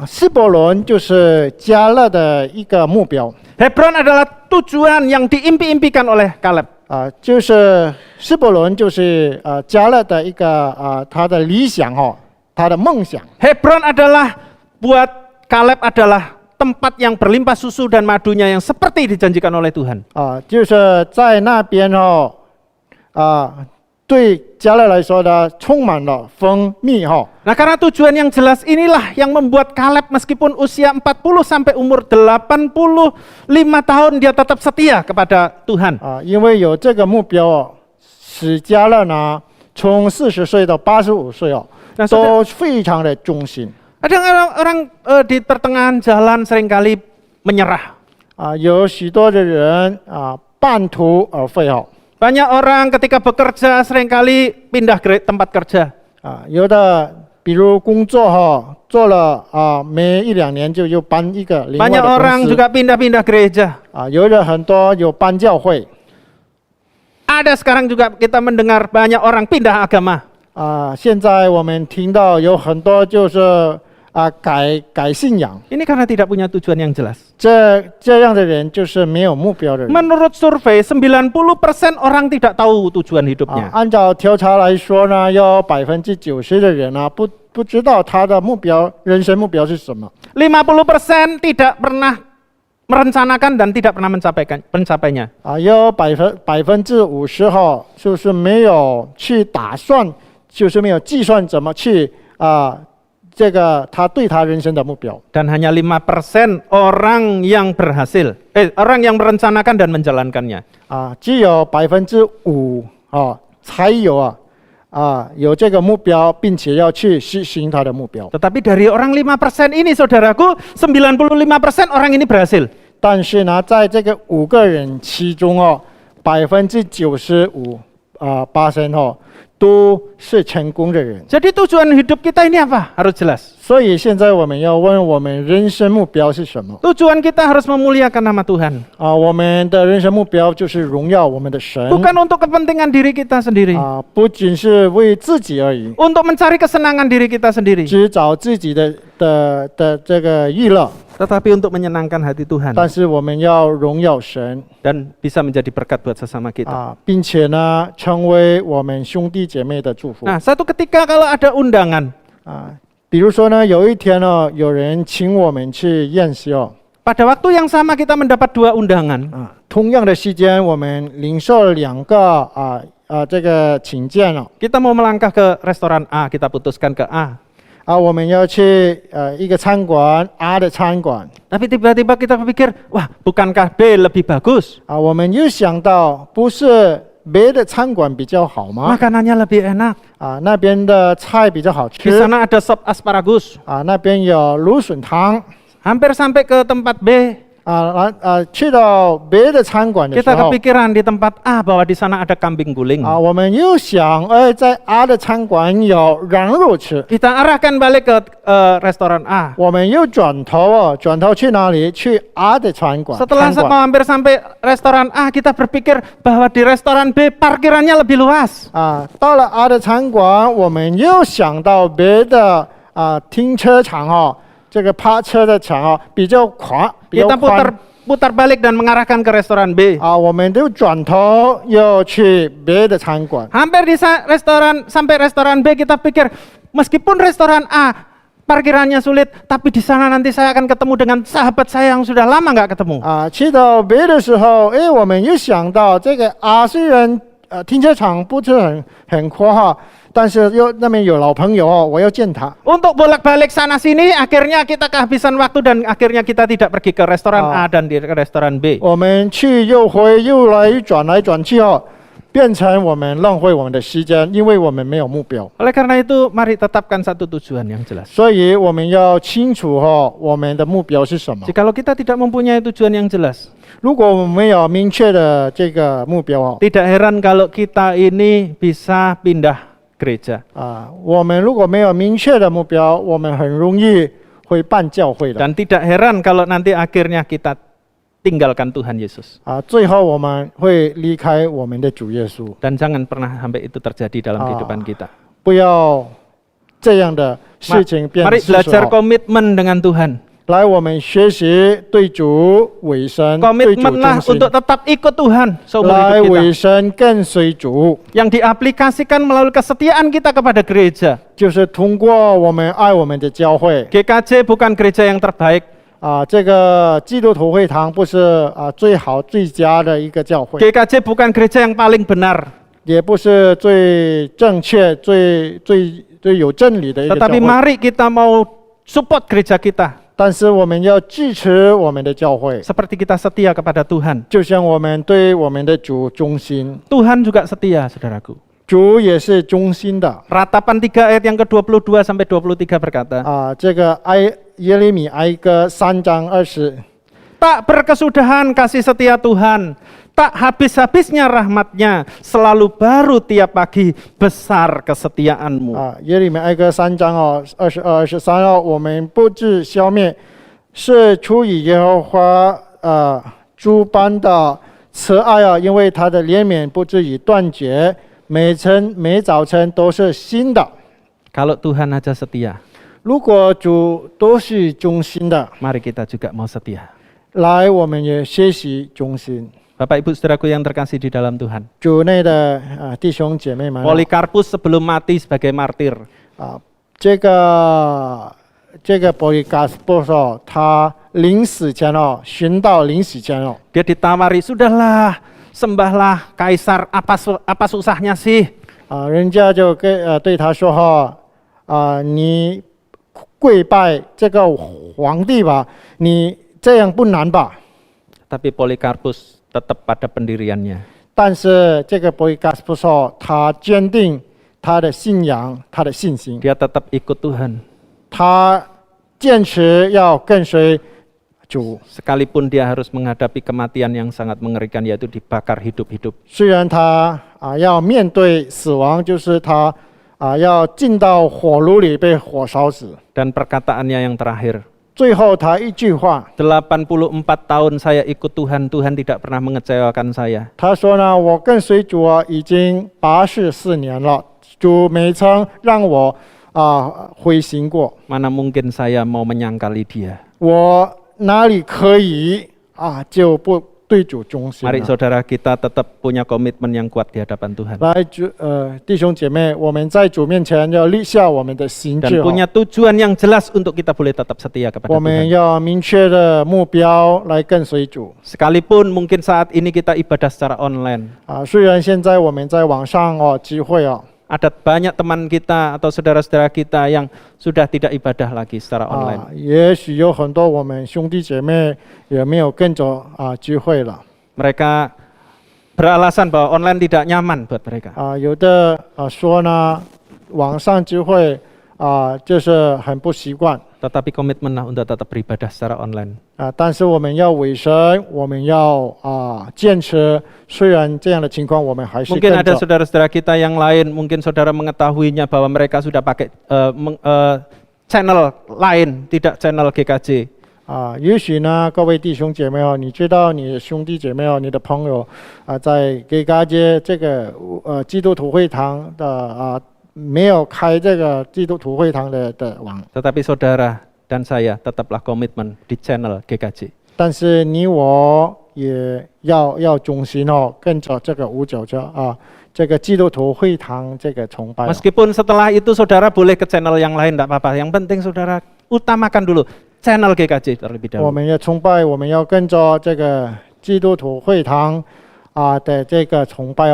希伯伦就是加勒的一个目标
Hebron adalah tujuan yang diimpi-impikan oleh Kaleb.
就是希伯伦就是加勒的一个他的理想他的梦想
Hebron adalah buat Kaleb adalah tempat yang berlimpah susu dan madunya yang seperti dijanjikan oleh Tuhan.
就是在那边对加勒来说呢充满了蜂蜜
Nah, karena tujuan yang jelas inilah yang membuat Kaleb meskipun usia 40 sampai umur 85 tahun dia tetap setia kepada Tuhan.
因为有这个目标使加勒呢从40岁到85岁都非常的忠心。
Ada orang di pertengahan jalan seringkali menyerah.
有许多的人半途而废
Banyak orang ketika bekerja seringkali pindah tempat kerja.
有的比如工作做了没1-2年就又搬一个另外的
Banyak orang
公司
juga pindah-pindah gereja.
有的很多有搬教会
Ada sekarang juga kita mendengar banyak orang pindah agama.
现在我们听到有很多就是改信仰，
Ini karena tidak punya tujuan yang jelas.
这样的人就是没有目标的人。
Menurut survei, 90% orang tidak tahu tujuan hidupnya.
按照调查来说呢，有90%的人呢不知道他的目标，人生目标是什么。
50% tidak pernah merencanakan dan tidak pernah mencapainya.
有50%哈，就是没有去打算，就是没有计算怎么去这个他对他人生的目标。
Dan hanya 5% orang yang berhasil, orang yang merencanakan dan menjalankannya.
只有5%才有有这个目标，并且要去实行他的目标。
Tetapi dari orang 5% ini, saudaraku, 95% orang ini berhasil.
但是呢，在这个5个人其中95%都是成功的人。
Jadi tujuan hidup kita ini apa? Harus jelas.
所以现在我们要问我们人生目标是什么？
Tujuan kita harus memuliakan nama Tuhan.
我们的人生目标就是荣耀我们的神。
Bukan untuk kepentingan diri kita sendiri.
不仅是为自己而已，
Untuk mencari kesenangan diri kita sendiri.
只找自己的这个娱乐，
Tetapi untuk menyenangkan hati Tuhan.
但是我们要荣耀神
Dan bisa menjadi berkat buat sesama kita.
并且呢，成为我们兄弟姐妹的祝福。
Nah, satu ketika kalau ada undangan,
比如说呢，有一天呢，有人请我们去宴席
pada waktu yang sama kita mendapat 2 undangan.
同样的时间，我们领受了2个这个请柬
Kita mau melangkah ke restoran A, kita putuskan ke A.
我们要去一个餐馆 A 的餐馆
Tapi tiba-tiba kita berpikir, wah, bukankah B lebih bagus?
我们又想到，不是别的餐馆比较好吗？
Makanannya lebih enak.
那边的菜比较好
Di
吃
sana ada sop asparagus.
那边有芦笋汤
Hampir sampai ke tempat B.
去到别的餐馆的时
Kita
候
kepikiran di tempat A bahwa di sana ada kambing guling.
我们又想，在 A 的餐馆有羊肉吃，
Kita arahkan balik ke restoran A.
我们又转头去哪里？去 A 的餐馆。
Setelah hampir sampai restoran A, kita berpikir bahwa di restoran B parkirannya lebih luas.
到了 A 的餐馆，我们又想到别的停车场这个趴车的场比较宽，比较
Kita
宽。
putar balik dan mengarahkan ke restoran B.
我们都转头又去别的餐馆。
Hampir di sampai restoran B kita pikir meskipun restoran A parkirannya sulit, tapi di sana nanti saya akan ketemu dengan sahabat saya yang sudah lama nggak ketemu.
去到别的时候，我们又想到这个虽然停车场不是很宽但是那边有老朋友我要见他。
Untuk bolak-balik sana sini, akhirnya kita kehabisan waktu dan akhirnya kita tidak pergi ke restoran A dan di restoran B.
我们去又回又来转去变成我们浪费我们的时间，因为我们没有目标。
Oleh karena itu, mari tetapkan satu tujuan yang jelas.
所以我们要清楚我们的目标是什么。
Jikalau kita tidak mempunyai tujuan yang jelas,
如果我们没有明确的这个目标
tidak heran kalau kita ini bisa pindah gereja.
我们如果没有明确的目标，我们很容易会办教会的。
Dan tidak heran kalau nanti akhirnya kita tinggalkan Tuhan Yesus.
最后我们会离开我们的主耶稣。
Dan jangan pernah sampai itu terjadi dalam kehidupan kita.
不要这样的事情变
Mari
世俗
belajar komitmen dengan Tuhan.
来，我们学习对主委身，对主
Komitmenlah
忠心，
untuk tetap ikut Tuhan seumur
来
hidup
委
kita.
身跟随主，
Yang diaplikasikan melalui kesetiaan kita kepada gereja.
就是通过我们爱我们的教会
GKJ bukan gereja yang terbaik.
这个基督徒会堂不是最好最佳的一个教会，
GKJ bukan gereja yang paling benar.
也不是最正确、最有真理的一个教
Tetapi
会。
mari kita mau support gereja kita.
但是我们要支持我们的教会，
Seperti kita setia kepada Tuhan.
就像我们对我们的主忠心，
Tuhan juga setia, saudaraku.
主也是忠心的。
Ratapan 3 ayat yang ke-22 sampai 23 berkata,
这个耶利米哀歌3章20。
tak berkesudahan kasih setia Tuhan, tak habis-habisnya rahmatnya, selalu baru tiap pagi, besar kesetiaanmu.
耶利米哀歌3章22、23我们不致消灭，是出于耶和华诸般的慈爱啊，因为他的怜悯不至于断绝，每早晨都是新的。
Kalau Tuhan aja setia,
如果主都是忠心的，
mari kita juga mau setia.
来我们也学习忠心。
Bapak Ibu Saudaraku yang terkasih di dalam Tuhan.
主内的弟兄姐妹们，
Polikarpus sebelum mati sebagai martir,
这个Polikarpus哦，他临死前哦，寻到临死前哦，
dia ditawari, sudahlah, sembahlah kaisar, apa susahnya sih?
人家就对他说哈，你跪拜这个皇帝吧，你这样不难吧？
Tapi Polikarpus tetap pada pendiriannya.
但是这个Polikarpus哦，他坚定他的信仰，他的信心，
Dia tetap ikut Tuhan.
他坚持要跟随主。
Sekalipun dia harus menghadapi kematian yang sangat mengerikan, yaitu dibakar hidup-hidup.
虽然他要面对死亡，就是他要进到火炉里被火烧死。
Dan perkataannya yang terakhir,
最后他一句话，
84 tahun saya ikut Tuhan, Tuhan tidak pernah mengecewakan saya.
他说呢，我跟随主已经84年了，主没曾让我灰心过。
Mana mungkin saya mau menyangkali dia.
我哪里可以就不对主忠心
Mari
呢？
saudara kita tetap punya komitmen yang kuat di hadapan Tuhan.
来，弟兄姐妹，我们在主面前要立下我们的心
Dan
志，
punya tujuan yang jelas untuk kita boleh tetap setia kepada
我们
Tuhan.
要明确的目标来跟随主。
Sekalipun mungkin saat ini kita ibadah secara online.
虽然现在我们在网上集会
Ada banyak teman kita atau saudara-saudara kita yang sudah tidak ibadah lagi secara online.
也许有很多我们兄弟姐妹也没有跟着聚会了。
Mereka beralasan bahwa online tidak nyaman buat mereka.
有的说呢，网上聚会就是很不习惯。
Tetapi komitmenlah untuk tetap beribadah secara online.
但是我们要委身，我们要坚持。虽然这样的情况，我们还是
Mungkin
跟
ada
着。
saudara-saudara kita yang lain, mungkin saudara mengetahuinya bahwa mereka sudah pakai channel lain, tidak channel GKJ.
也许呢，各位弟兄姐妹你知道你的兄弟姐妹你的朋友在给嘎街这个基督徒会堂的没有开这个基督徒会堂的网。
Tetapi saudara dan saya tetaplah komitmen di channel GKJ.
但是你我也要忠心跟着这个599这个基督徒会堂这个崇拜。
Meskipun setelah itu saudara boleh ke channel yang lain, tidak apa-apa. Yang penting saudara utamakan dulu channel GKJ terlebih
我
dahulu.
们要崇拜，我们要跟着这个基督徒会堂的这个崇拜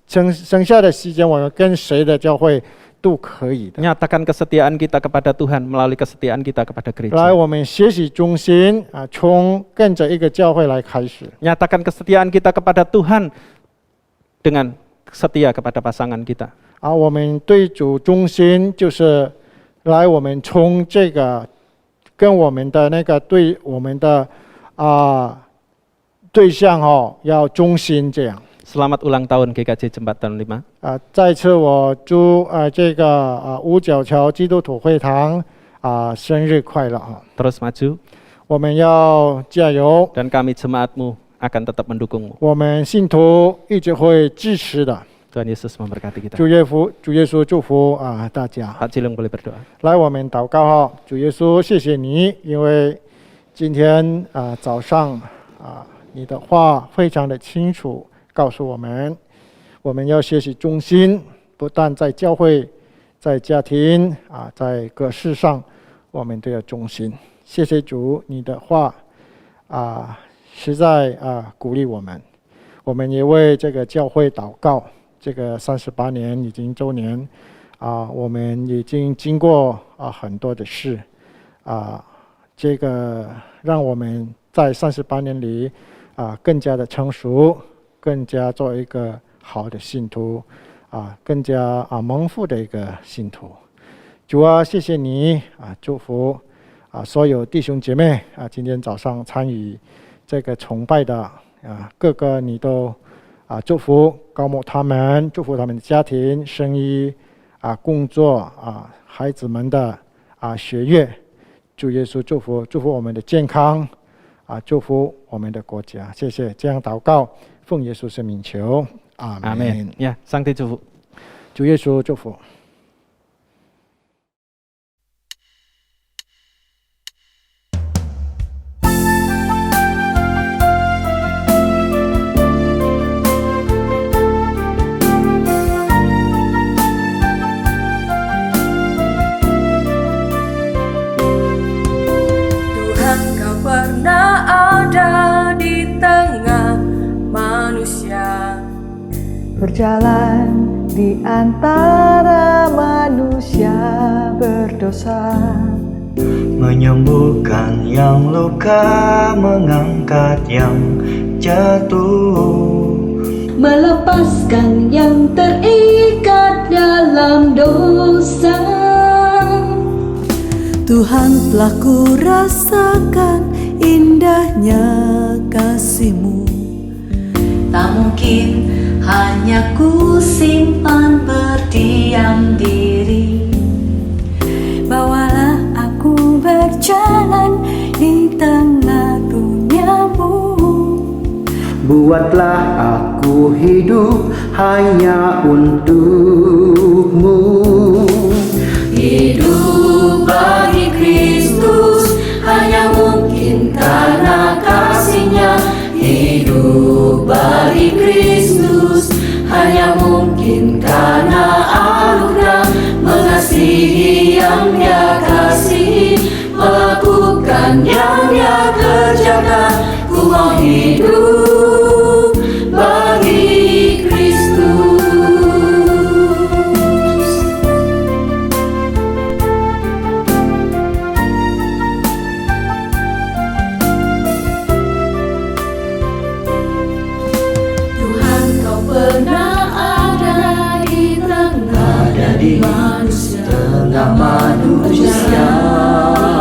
剩下的时间我们跟谁的教会都可以的。
Nyatakan kesetiaan kita kepada Tuhan melalui kesetiaan kita kepada
来，
gereja.
我们学习中心从跟着一个教会来开始。
Nyatakan kesetiaan kita kepada Tuhan dengan setia kepada pasangan kita.
我们对主忠心就是来，我们从这个跟我们的那个对我们的对象要忠心这样。
Selamat ulang tahun GKJ Jembatan 5.
再次我祝这个599基督徒会堂生日快乐
Terus maju
我们要加油，
dan kami jemaatmu akan tetap mendukungmu.
我们信徒一直会支持的。
Tuhan Yesus memberkati kita.
主耶稣祝福大家。
Pak Cilung boleh berdoa.
来，我们祷告主耶稣，谢谢你，因为今天早上你的话非常的清楚，告诉我们，我们要学习忠心，不但在教会，在家庭在各事上，我们都要忠心。谢谢主，你的话实在鼓励我们。我们也为这个教会祷告，这个38年已经周年。我们已经经过很多的事，这个让我们在38年里更加的成熟，更加做一个好的信徒，更加蒙福的一个信徒。主谢谢你祝福所有弟兄姐妹今天早上参与这个崇拜的各个你都祝福高牧他们，祝福他们的家庭、生意。工作孩子们的学业，主耶稣祝福我们的健康祝福我们的国家。谢谢，这样祷告，奉耶稣圣名求，阿门。
Amin. Ya, Sang 帝祝福。
主耶稣祝福。
Tuhan, Kau pernah ada di tengah manusia,
berjalan di antara manusia berdosa,
menyembuhkan yang luka, mengangkat yang jatuh,
melepaskan yang terikat dalam dosa. Tuhan, telah ku rasakan indahnya kasih-Mu. Tak mungkin hanya ku simpan berdiam diri. Bawalah aku berjalan di tengah dunia-Mu.
buatlah aku hidup hanya untuk-Mu.
Hidup bagi Kristus hanya mungkin karena kasih-Nya. Hidup bagi Kristus hanya mungkin karena anugerah, mengasihi yang Dia kasihi, melakukan yang Dia kerjakan. Ku mau hidup bagi Kristus. Tuhan, Kau pernah ada di tengah manusia,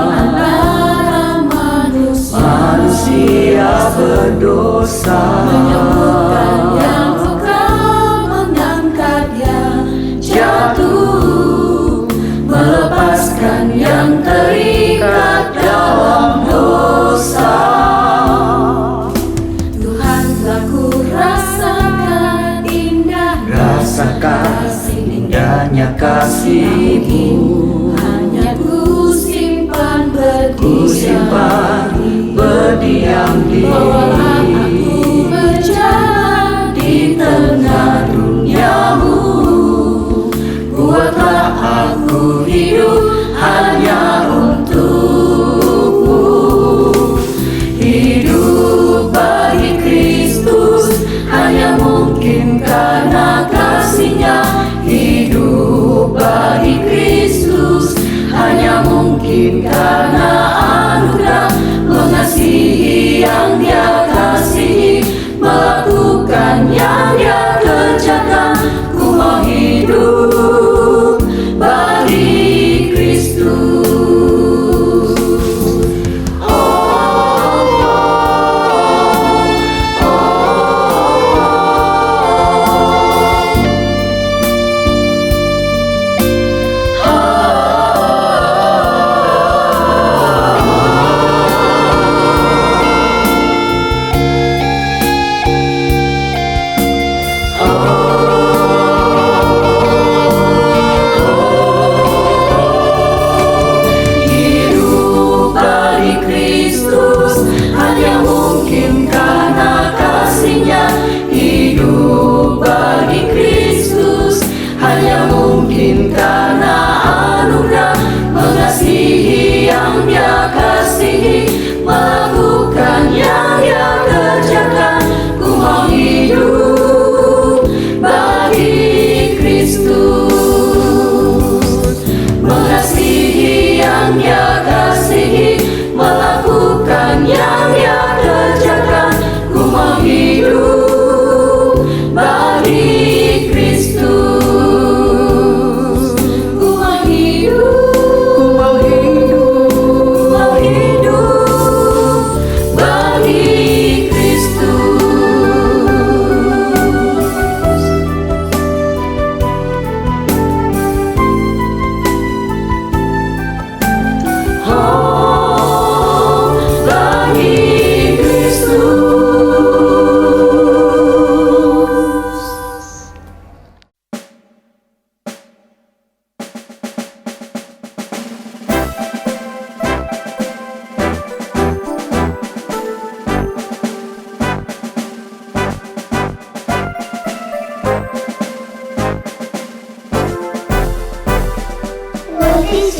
antara manusia
berdosa,
menyembuhkan yang luka, mengangkat yang jatuh, melepaskan yang terikat dalam dosa. Tuhan, telah ku rasakan
rasakan indahnya kasih-Mu.
hanya ku simpan
Ku simpan berdiam diri.
Bawalah aku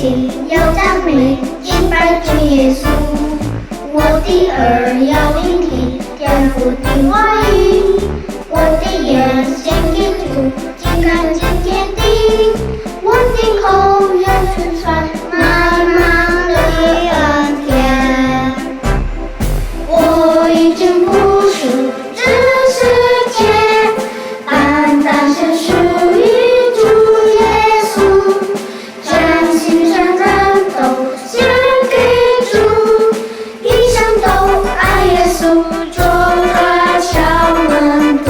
心要赞美敬拜主耶稣，我的耳要聆听天父的话语，我的眼献给主，尽看见天地，我的口要宣传满满的恩典。我已经不属这世界，单单是属于主耶稣，全心全人都献给主，一生都爱耶稣，做他小门徒。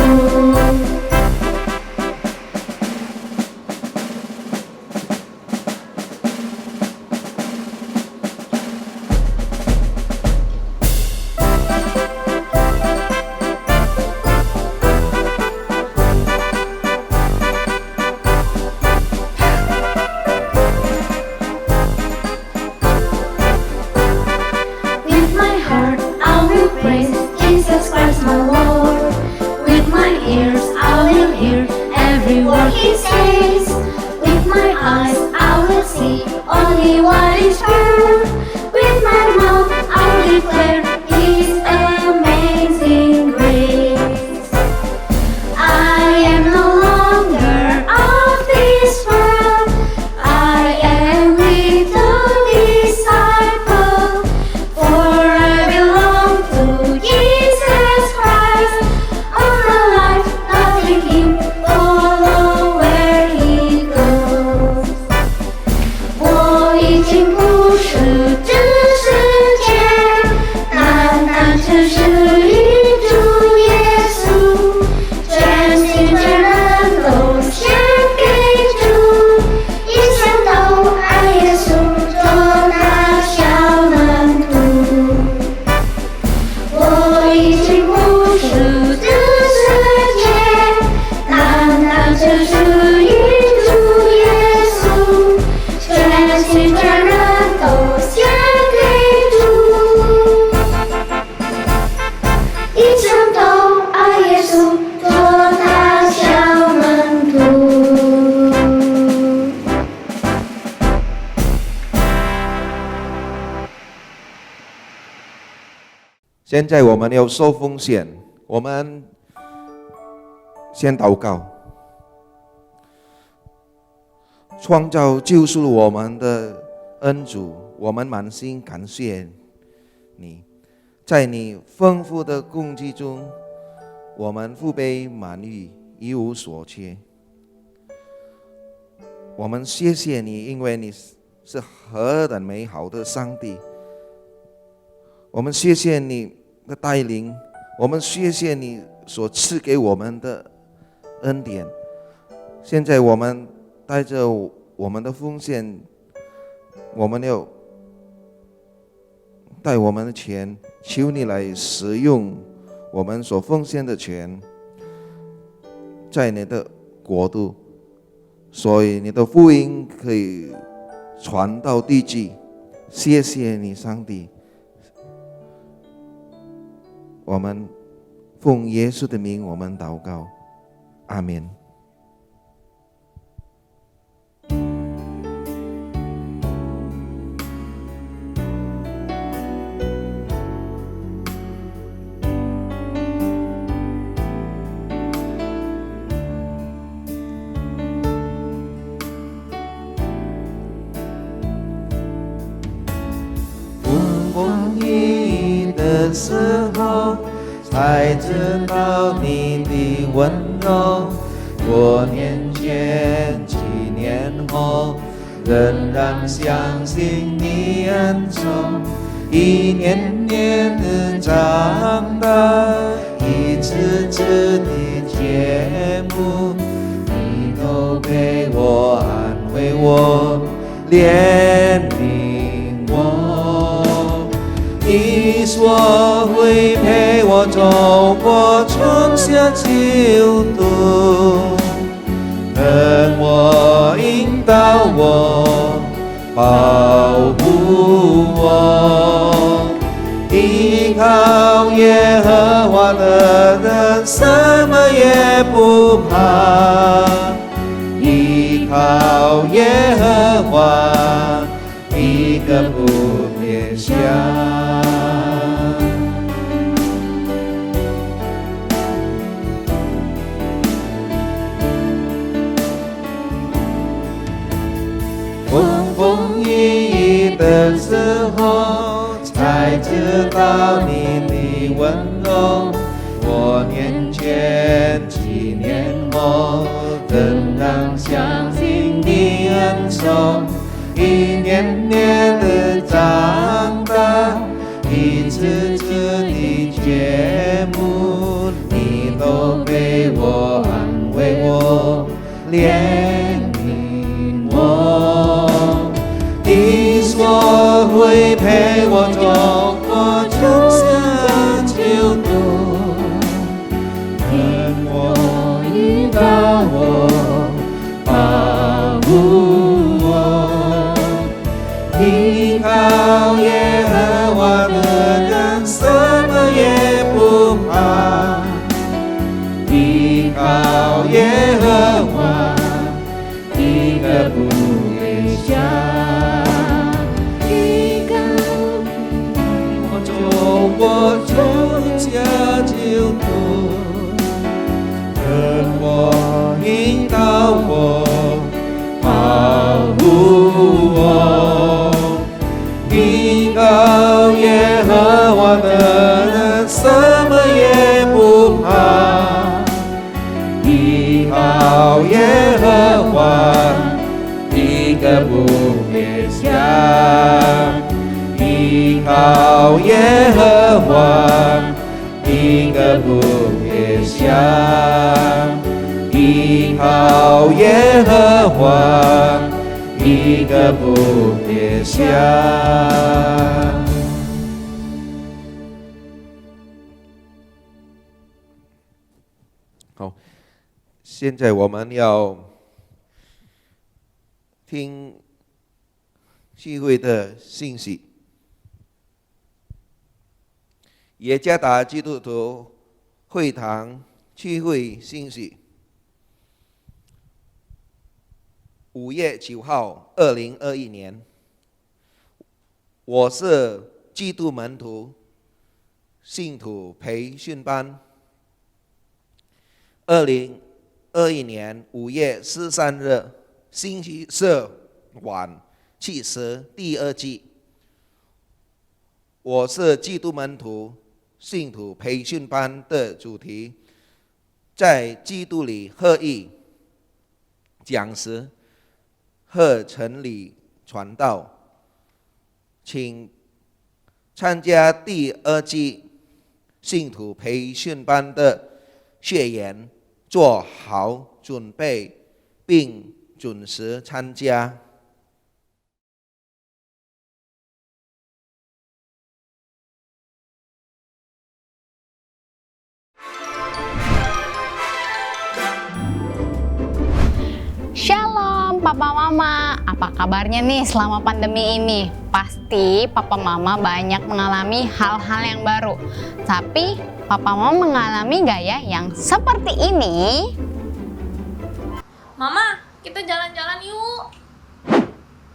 With my heart I will praise Jesus Christ my Lord. With my ears I will hear every word He says. With my eyes I will see only what is pure. With my mouth I will declare His amazing grace. I am no longer of this world, I am little disciple, for I belong to Jesus Christ. All my life loving Him, follow where He goes. 我已经不是这世界，单单只属于主耶稣，全心全人都献给主，一生都爱耶稣，做他小门徒。我已经不是这世界，单单只属于主耶稣，全心全人都献给主，一生都爱耶稣，做他小门徒。
现在我们要受奉献，我们先祷告。创造救赎我们的恩主，我们满心感谢你，在你丰富的供给中，我们腹背满溢，一无所缺。我们谢谢你，因为你是何等美好的上帝。我们谢谢你的带领，我们谢谢你所赐给我们的恩典。现在我们带着我们的奉献，我们要带我们的钱，求你来使用我们所奉献的钱，在你的国度，所以你的福音可以传到地极。谢谢你，上帝。我们奉耶稣的名，我们祷告，阿们。的时候，才知道你的温柔。多年前，7年后，仍然相信你恩宠。一年年的长大，一次次的节目，你都陪我，安慰我，怜悯我。你说会陪我走过春夏秋冬，等我，引导我，保护我。依靠耶和华的人，什么也不怕。依靠耶和华，知道你的温柔。我年前7年后，仍然相信你恩宠，一年年的长大，一次次的节目，你都陪我安慰我，怜悯我。你说会陪我走过春夏秋冬，等我遇到我，保护我。依靠耶和华的人，什么也不怕。依靠耶和华，一个不会想。依靠我走过春夏秋冬，等我引导我，保护我。依靠耶和华的人，什么也不怕。依靠耶和华，一个不会想。依靠耶和华，一个不会想。依靠耶和华，一个不会想。好，现在我们要听聚会的信息。耶加达基督徒会堂聚会信息。5月9号，2021年，我是基督门徒信徒培训班。2021年5月13日，星期四晚7时，第2季。我是基督门徒信徒培训班的主题，在基督里合一讲师和城里传道，请参加第2季信徒培训班的学员做好准备，并准时参加。
Shalom Papa Mama, apa kabarnya nih selama pandemi ini? Pasti Papa Mama banyak mengalami hal-hal yang baru. Tapi Papa Mama mengalami gak ya yang seperti ini?
Mama, kita jalan-jalan yuk.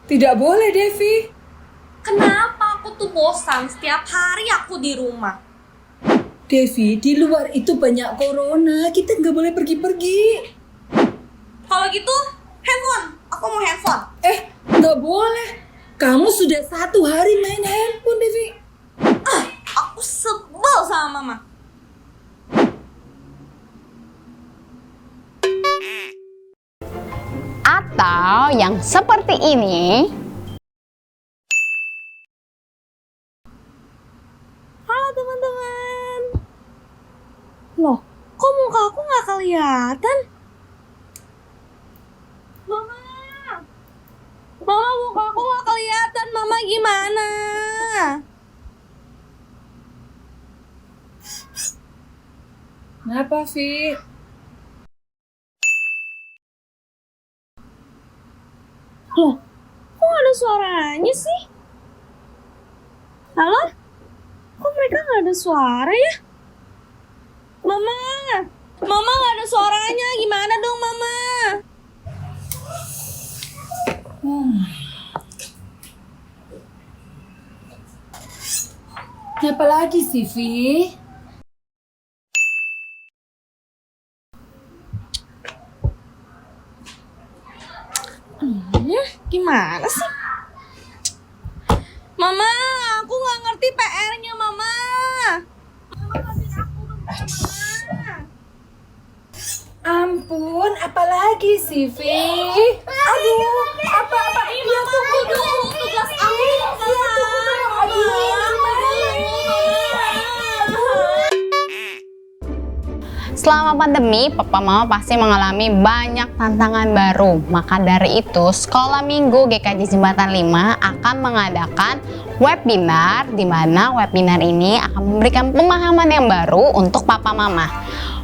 Tidak boleh, Devi.
Kenapa? Aku tuh bosan setiap hari aku di rumah.
Devi, di luar itu banyak corona. Kita nggak boleh pergi-pergi.
Kalau gitu, handphone. Aku mau handphone.
Nggak boleh. Kamu sudah 1 hari main handphone, Devi.
Aku sebel sama Mama.
Atau yang seperti ini?
Halo teman-teman. Loh, kok muka aku nggak kelihatan? Mama, muka aku nggak kelihatan. Mama gimana?
Kenapa, Vi?
Loh, kok nggak ada suaranya sih? Halo? Kok mereka nggak ada suara ya? Mama nggak ada suaranya. Gimana dong, Mama?
Kenapa lagi sih, Vi?
Gimana sih? Mama, aku nggak ngerti ngerti PR-nya, Mama. Mama bantuin aku bentar, Mama.
Ampun, apalagi sih, Vi? Aduh, apa-apa?
Iya, tunggu dulu. Tugas aku belum
Selama pandemi, papa mama pasti mengalami banyak tantangan baru. Maka dari itu, Sekolah Minggu GKJ Jembatan 5 akan mengadakan webinar, di mana webinar ini akan memberikan pemahaman yang baru untuk papa mama.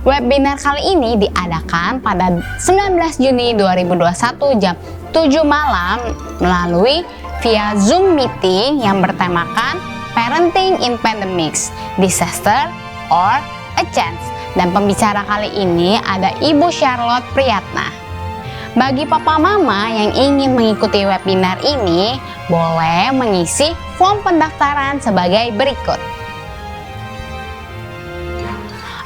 Webinar kali ini diadakan pada 19 Juni 2021 jam 7 malam melalui via Zoom meeting yang bertemakan Parenting in Pandemics, Disaster or a Chance. Dan pembicara kali ini ada Ibu Charlotte Priyatna. Bagi papa mama yang ingin mengikuti webinar ini, boleh mengisi form pendaftaran sebagai berikut.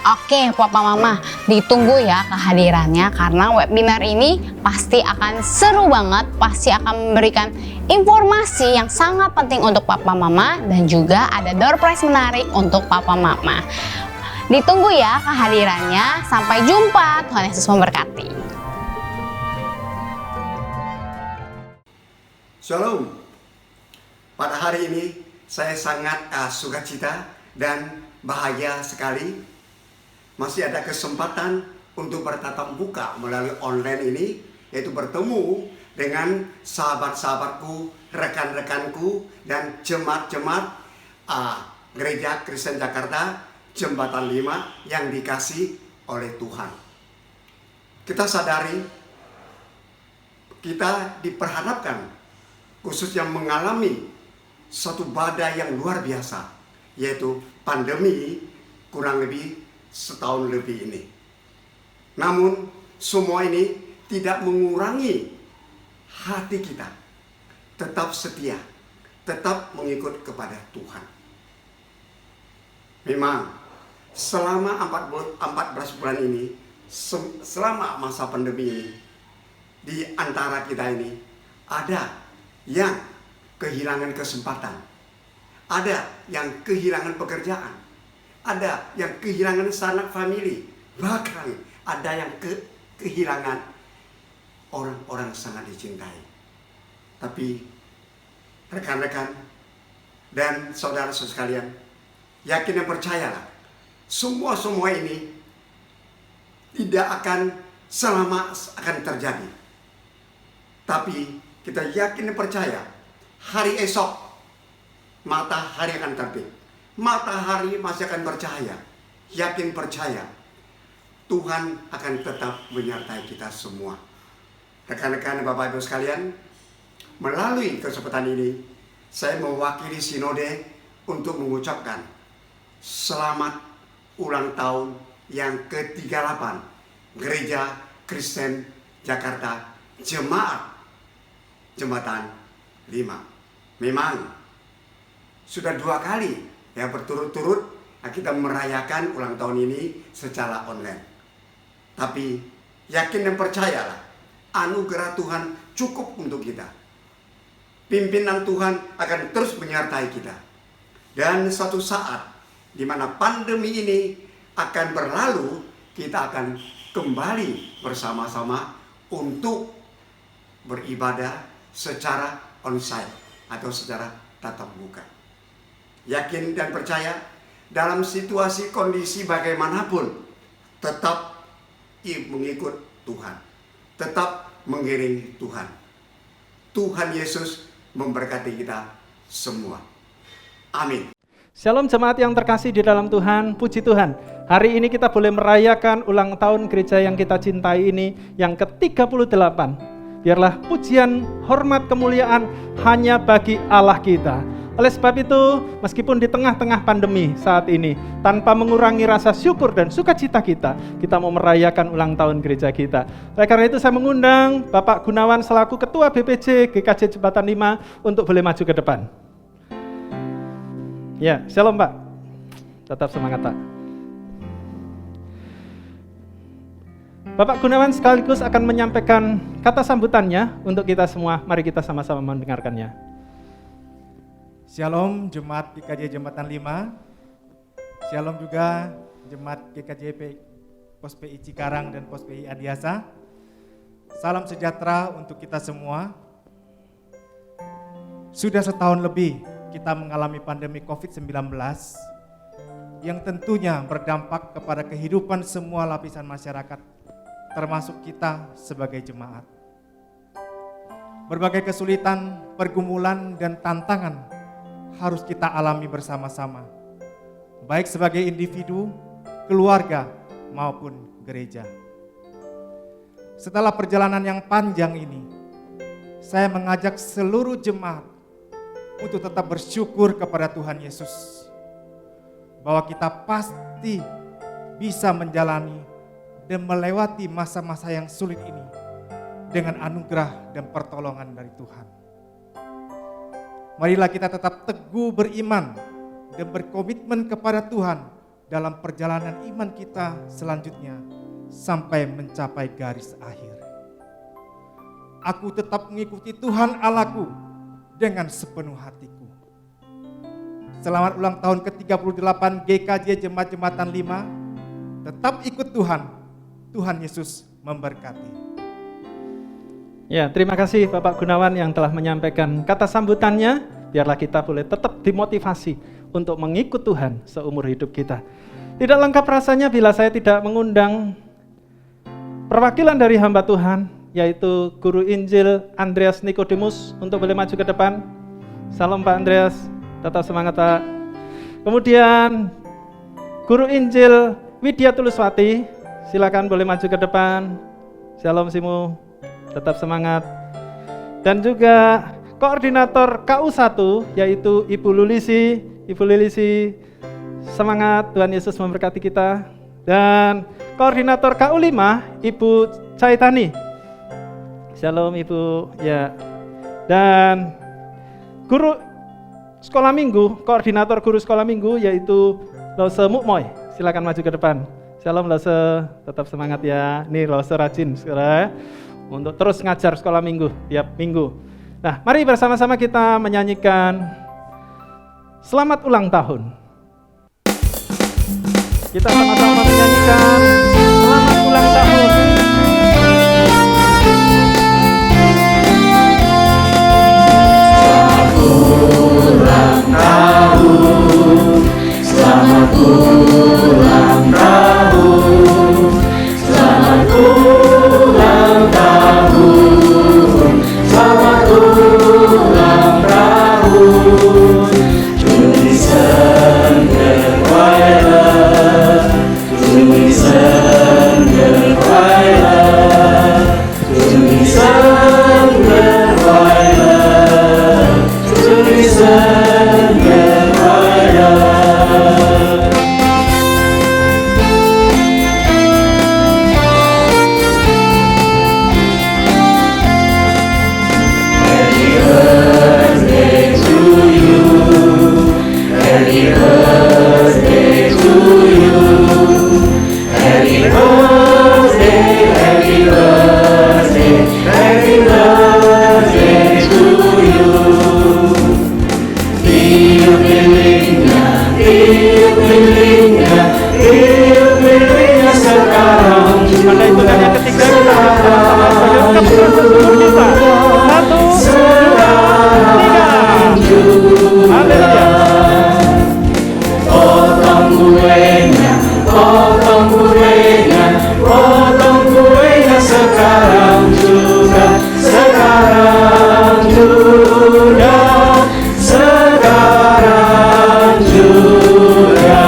Oke papa mama, ditunggu ya kehadirannya karena webinar ini pasti akan seru banget, pasti akan memberikan informasi yang sangat penting untuk papa mama dan juga ada door prize menarik untuk papa mama. Ditunggu ya kehadirannya. Sampai jumpa. Tuhan Yesus memberkati.
Shalom. Pada hari ini saya sangat sukacita dan bahagia sekali. Masih ada kesempatan untuk bertatap muka melalui online ini, yaitu bertemu dengan sahabat-sahabatku, rekan-rekanku, dan jemaat-jemaat Gereja Kristen Jakarta Jembatan 5 yang dikasih oleh Tuhan. Kita sadari kita diperhadapkan khususnya mengalami suatu badai yang luar biasa, yaitu pandemi kurang lebih setahun lebih ini. Namun semua ini tidak mengurangi hati kita tetap setia, tetap mengikut kepada Tuhan. Memang selama 14 bulan ini, selama masa pandemi ini, di antara kita ini ada yang kehilangan kesempatan, ada yang kehilangan pekerjaan, ada yang kehilangan sanak famili, bahkan ada yang kehilangan orang-orang sangat dicintai. Tapi rekan-rekan dan saudara-saudara sekalian, yakin dan percayalah, semua ini tidak akan selama akan terjadi. Tapi kita yakin dan percaya, hari esok matahari akan terbit. Matahari masih akan bercahaya. Yakin percaya, Tuhan akan tetap menyertai kita semua. Rekan-rekan Bapak Ibu sekalian, melalui kesempatan ini, saya mewakili sinode untuk mengucapkan selamat ulang tahun yang ke-38 Gereja Kristen Jakarta Jemaat Jembatan 5. Memang sudah 2 kali ya berturut-turut kita merayakan ulang tahun ini secara online. Tapi yakin dan percayalah, anugerah Tuhan cukup untuk kita. Pimpinan Tuhan akan terus menyertai kita. Dan suatu saat di mana pandemi ini akan berlalu, kita akan kembali bersama-sama untuk beribadah secara onsite atau secara tatap muka. Yakin dan percaya, dalam situasi kondisi bagaimanapun, tetap mengikut Tuhan, tetap mengiringi Tuhan. Tuhan Yesus memberkati kita semua. Amin.
Shalom jemaat yang terkasih di dalam Tuhan, puji Tuhan. Hari ini kita boleh merayakan ulang tahun gereja yang kita cintai ini yang ke-38. Biarlah pujian, hormat, kemuliaan hanya bagi Allah kita. Oleh sebab itu, meskipun di tengah-tengah pandemi saat ini, tanpa mengurangi rasa syukur dan sukacita kita mau merayakan ulang tahun gereja kita. Oleh karena itu saya mengundang Bapak Gunawan selaku Ketua BPJ GKJ Jembatan 5 untuk boleh maju ke depan. Ya, shalom Pak. Tetap semangat Pak. Bapak Gunawan sekaligus akan menyampaikan kata sambutannya untuk kita semua. Mari kita sama-sama mendengarkannya.
Shalom Jemaat GKJ Jembatan 5. Shalom juga Jemaat GKJ Pos PI Cikarang dan Pos PI Adiasa. Salam sejahtera untuk kita semua. Sudah setahun lebih kita mengalami pandemi COVID-19 yang tentunya berdampak kepada kehidupan semua lapisan masyarakat, termasuk kita sebagai jemaat. Berbagai kesulitan, pergumulan, dan tantangan harus kita alami bersama-sama, baik sebagai individu, keluarga, maupun gereja. Setelah perjalanan yang panjang ini, saya mengajak seluruh jemaat untuk tetap bersyukur kepada Tuhan Yesus, bahwa kita pasti bisa menjalani dan melewati masa-masa yang sulit ini dengan anugerah dan pertolongan dari Tuhan. Marilah kita tetap teguh beriman dan berkomitmen kepada Tuhan dalam perjalanan iman kita selanjutnya sampai mencapai garis akhir. Aku tetap mengikuti Tuhan Allahku dengan sepenuh hatiku. Selamat ulang tahun ke-38 GKJ Jemaat Jembatan 5. Tetap ikut Tuhan. Tuhan Yesus memberkati.
Ya, terima kasih Bapak Gunawan yang telah menyampaikan kata sambutannya. Biarlah kita boleh tetap dimotivasi untuk mengikut Tuhan seumur hidup kita. Tidak lengkap rasanya bila saya tidak mengundang perwakilan dari hamba Tuhan, yaitu Guru Injil Andreas Nikodemus untuk boleh maju ke depan. Salam Pak Andreas, tetap semangat Pak. Kemudian Guru Injil Widya Tuluswati, silakan boleh maju ke depan. Shalom Simu, tetap semangat. Dan juga koordinator KU1 yaitu Ibu Lulisi. Ibu Lulisi, semangat, Tuhan Yesus memberkati kita. Dan koordinator KU5 Ibu Caitani. Shalom Ibu, ya. Dan guru sekolah minggu, koordinator guru sekolah minggu yaitu Lose Mukmoy. Silakan maju ke depan. Shalom Lose, tetap semangat ya. Nih Lose rajin sekarang untuk terus ngajar sekolah minggu tiap minggu. Nah, mari bersama-sama kita menyanyikan Selamat Ulang Tahun. Kita sama-sama menyanyikan Selamat Ulang Tahun.
Selamat ulang tahun, selamat ulang tahun, selamat ulang tahun.祝你生日快乐，祝你生日快乐，祝你生日快乐，祝你生日快乐。
Pada hitungan yang ketiga kita sama-sama sebagai ungkapan bersyukur kita. 1, 2, 3. Haleluya.
Potong kuenya, potong kuenya, potong kuenya sekarang juga, sekarang juga, sekarang juga.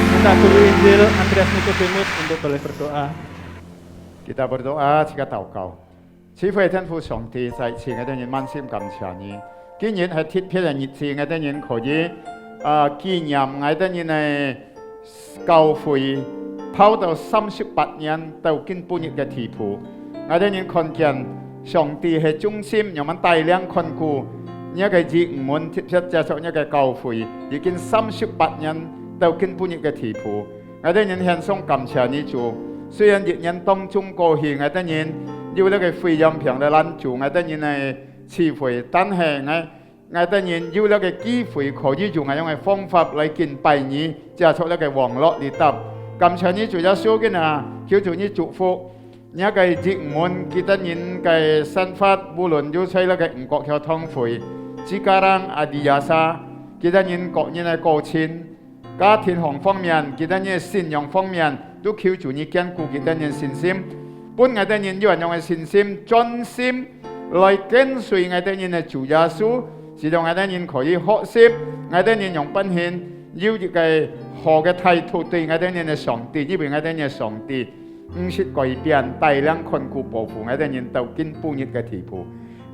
Minta Guru Injil Andreas Nikodemus untuk boleh berdoa.
Kita berdoa jika tahu 慈悲天父上帝，在前嘅啲人滿心感謝你，竟然係特別嘅日子，嘅啲人可以紀念嘅啲人嘅教會跑到38年到近半日嘅地步，嘅啲人看見上帝係中心，讓我們大量看顧呢個熱門特別接受呢個教會，已經38年到近半日嘅地步，嘅啲人獻上感謝你主。雖然熱人當中過去，嘅啲人要呢個福音平嘅攔住，嘅啲人係
詞彙，但係我當然有了個機會可以用咁樣嘅方法來敬拜你，借出了個網絡嚟答。感謝你主耶穌嘅啊，求主你祝福。你個節目記得人嘅生活，無論要在那個五國教堂會，sekarang adiasa，記得人各人嘅過程，家庭方面，記得人信仰方面，都求主你堅固記得人信心。本我哋人有人用嘅信心，專心來跟隨我哋人嘅主耶穌，使到我哋人可以學習，我哋人用本獻要一個好嘅態度對我哋人嘅上帝，因為我哋人嘅上帝唔是改變，大量看顧保護我哋人到今半日嘅地步。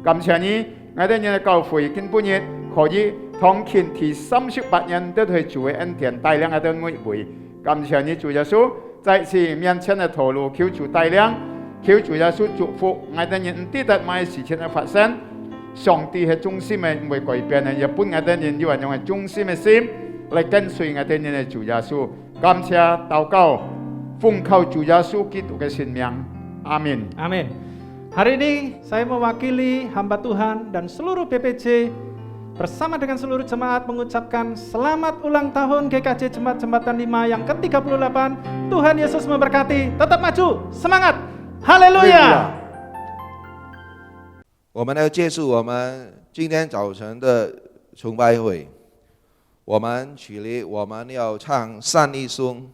感謝你，我哋人嘅教會今半日可以同前提38年都係主嘅恩典，大量我哋每回。感謝你主耶穌，在此面前嘅道路，求主帶領。求主耶穌祝福，我哋人唔記得乜事情嘅發生，上帝係中心嘅，唔會改變嘅。日本我哋人有人用係中心嘅心嚟跟隨我哋人嘅主耶穌。感謝禱告，奉靠主耶穌基督嘅聖名，阿門。
Amin. Hari ini saya mewakili hamba Tuhan dan seluruh PPJ bersama dengan seluruh jemaat mengucapkan selamat ulang tahun GKJ Jemaat Jembatan 5 yang ke-38. Tuhan Yesus memberkati. Tetap maju, semangat. 哈利路亚！
我们要结束我们今天早晨的崇拜会，我们起立，我们要唱善一颂。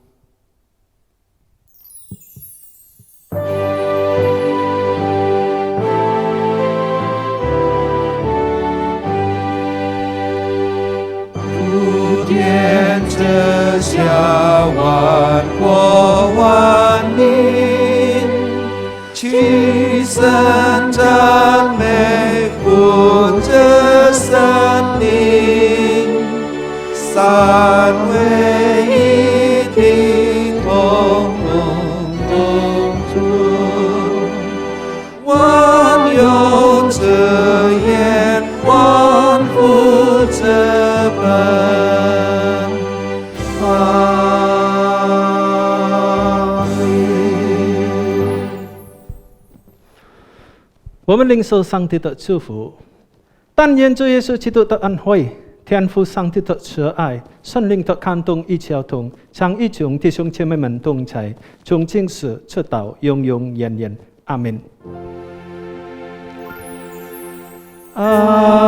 普天之下，万国万民。齐声赞美父子圣灵，三位一体，同荣共主，万有之源，万福之本。
我们领受上帝的祝福，但愿主耶稣基督的恩惠、天父上帝的慈爱、圣灵的感动与交通，常与众弟兄姐妹们同在，从今时直到永永远远。阿门。阿门。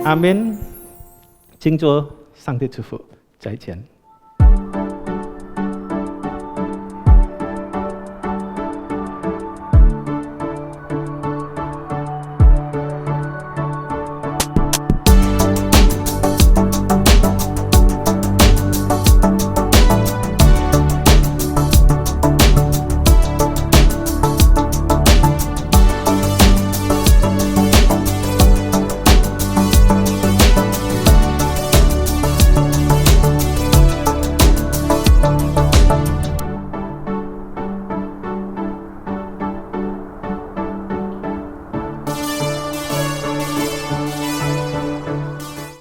阿门。敬主上帝祝福，再见。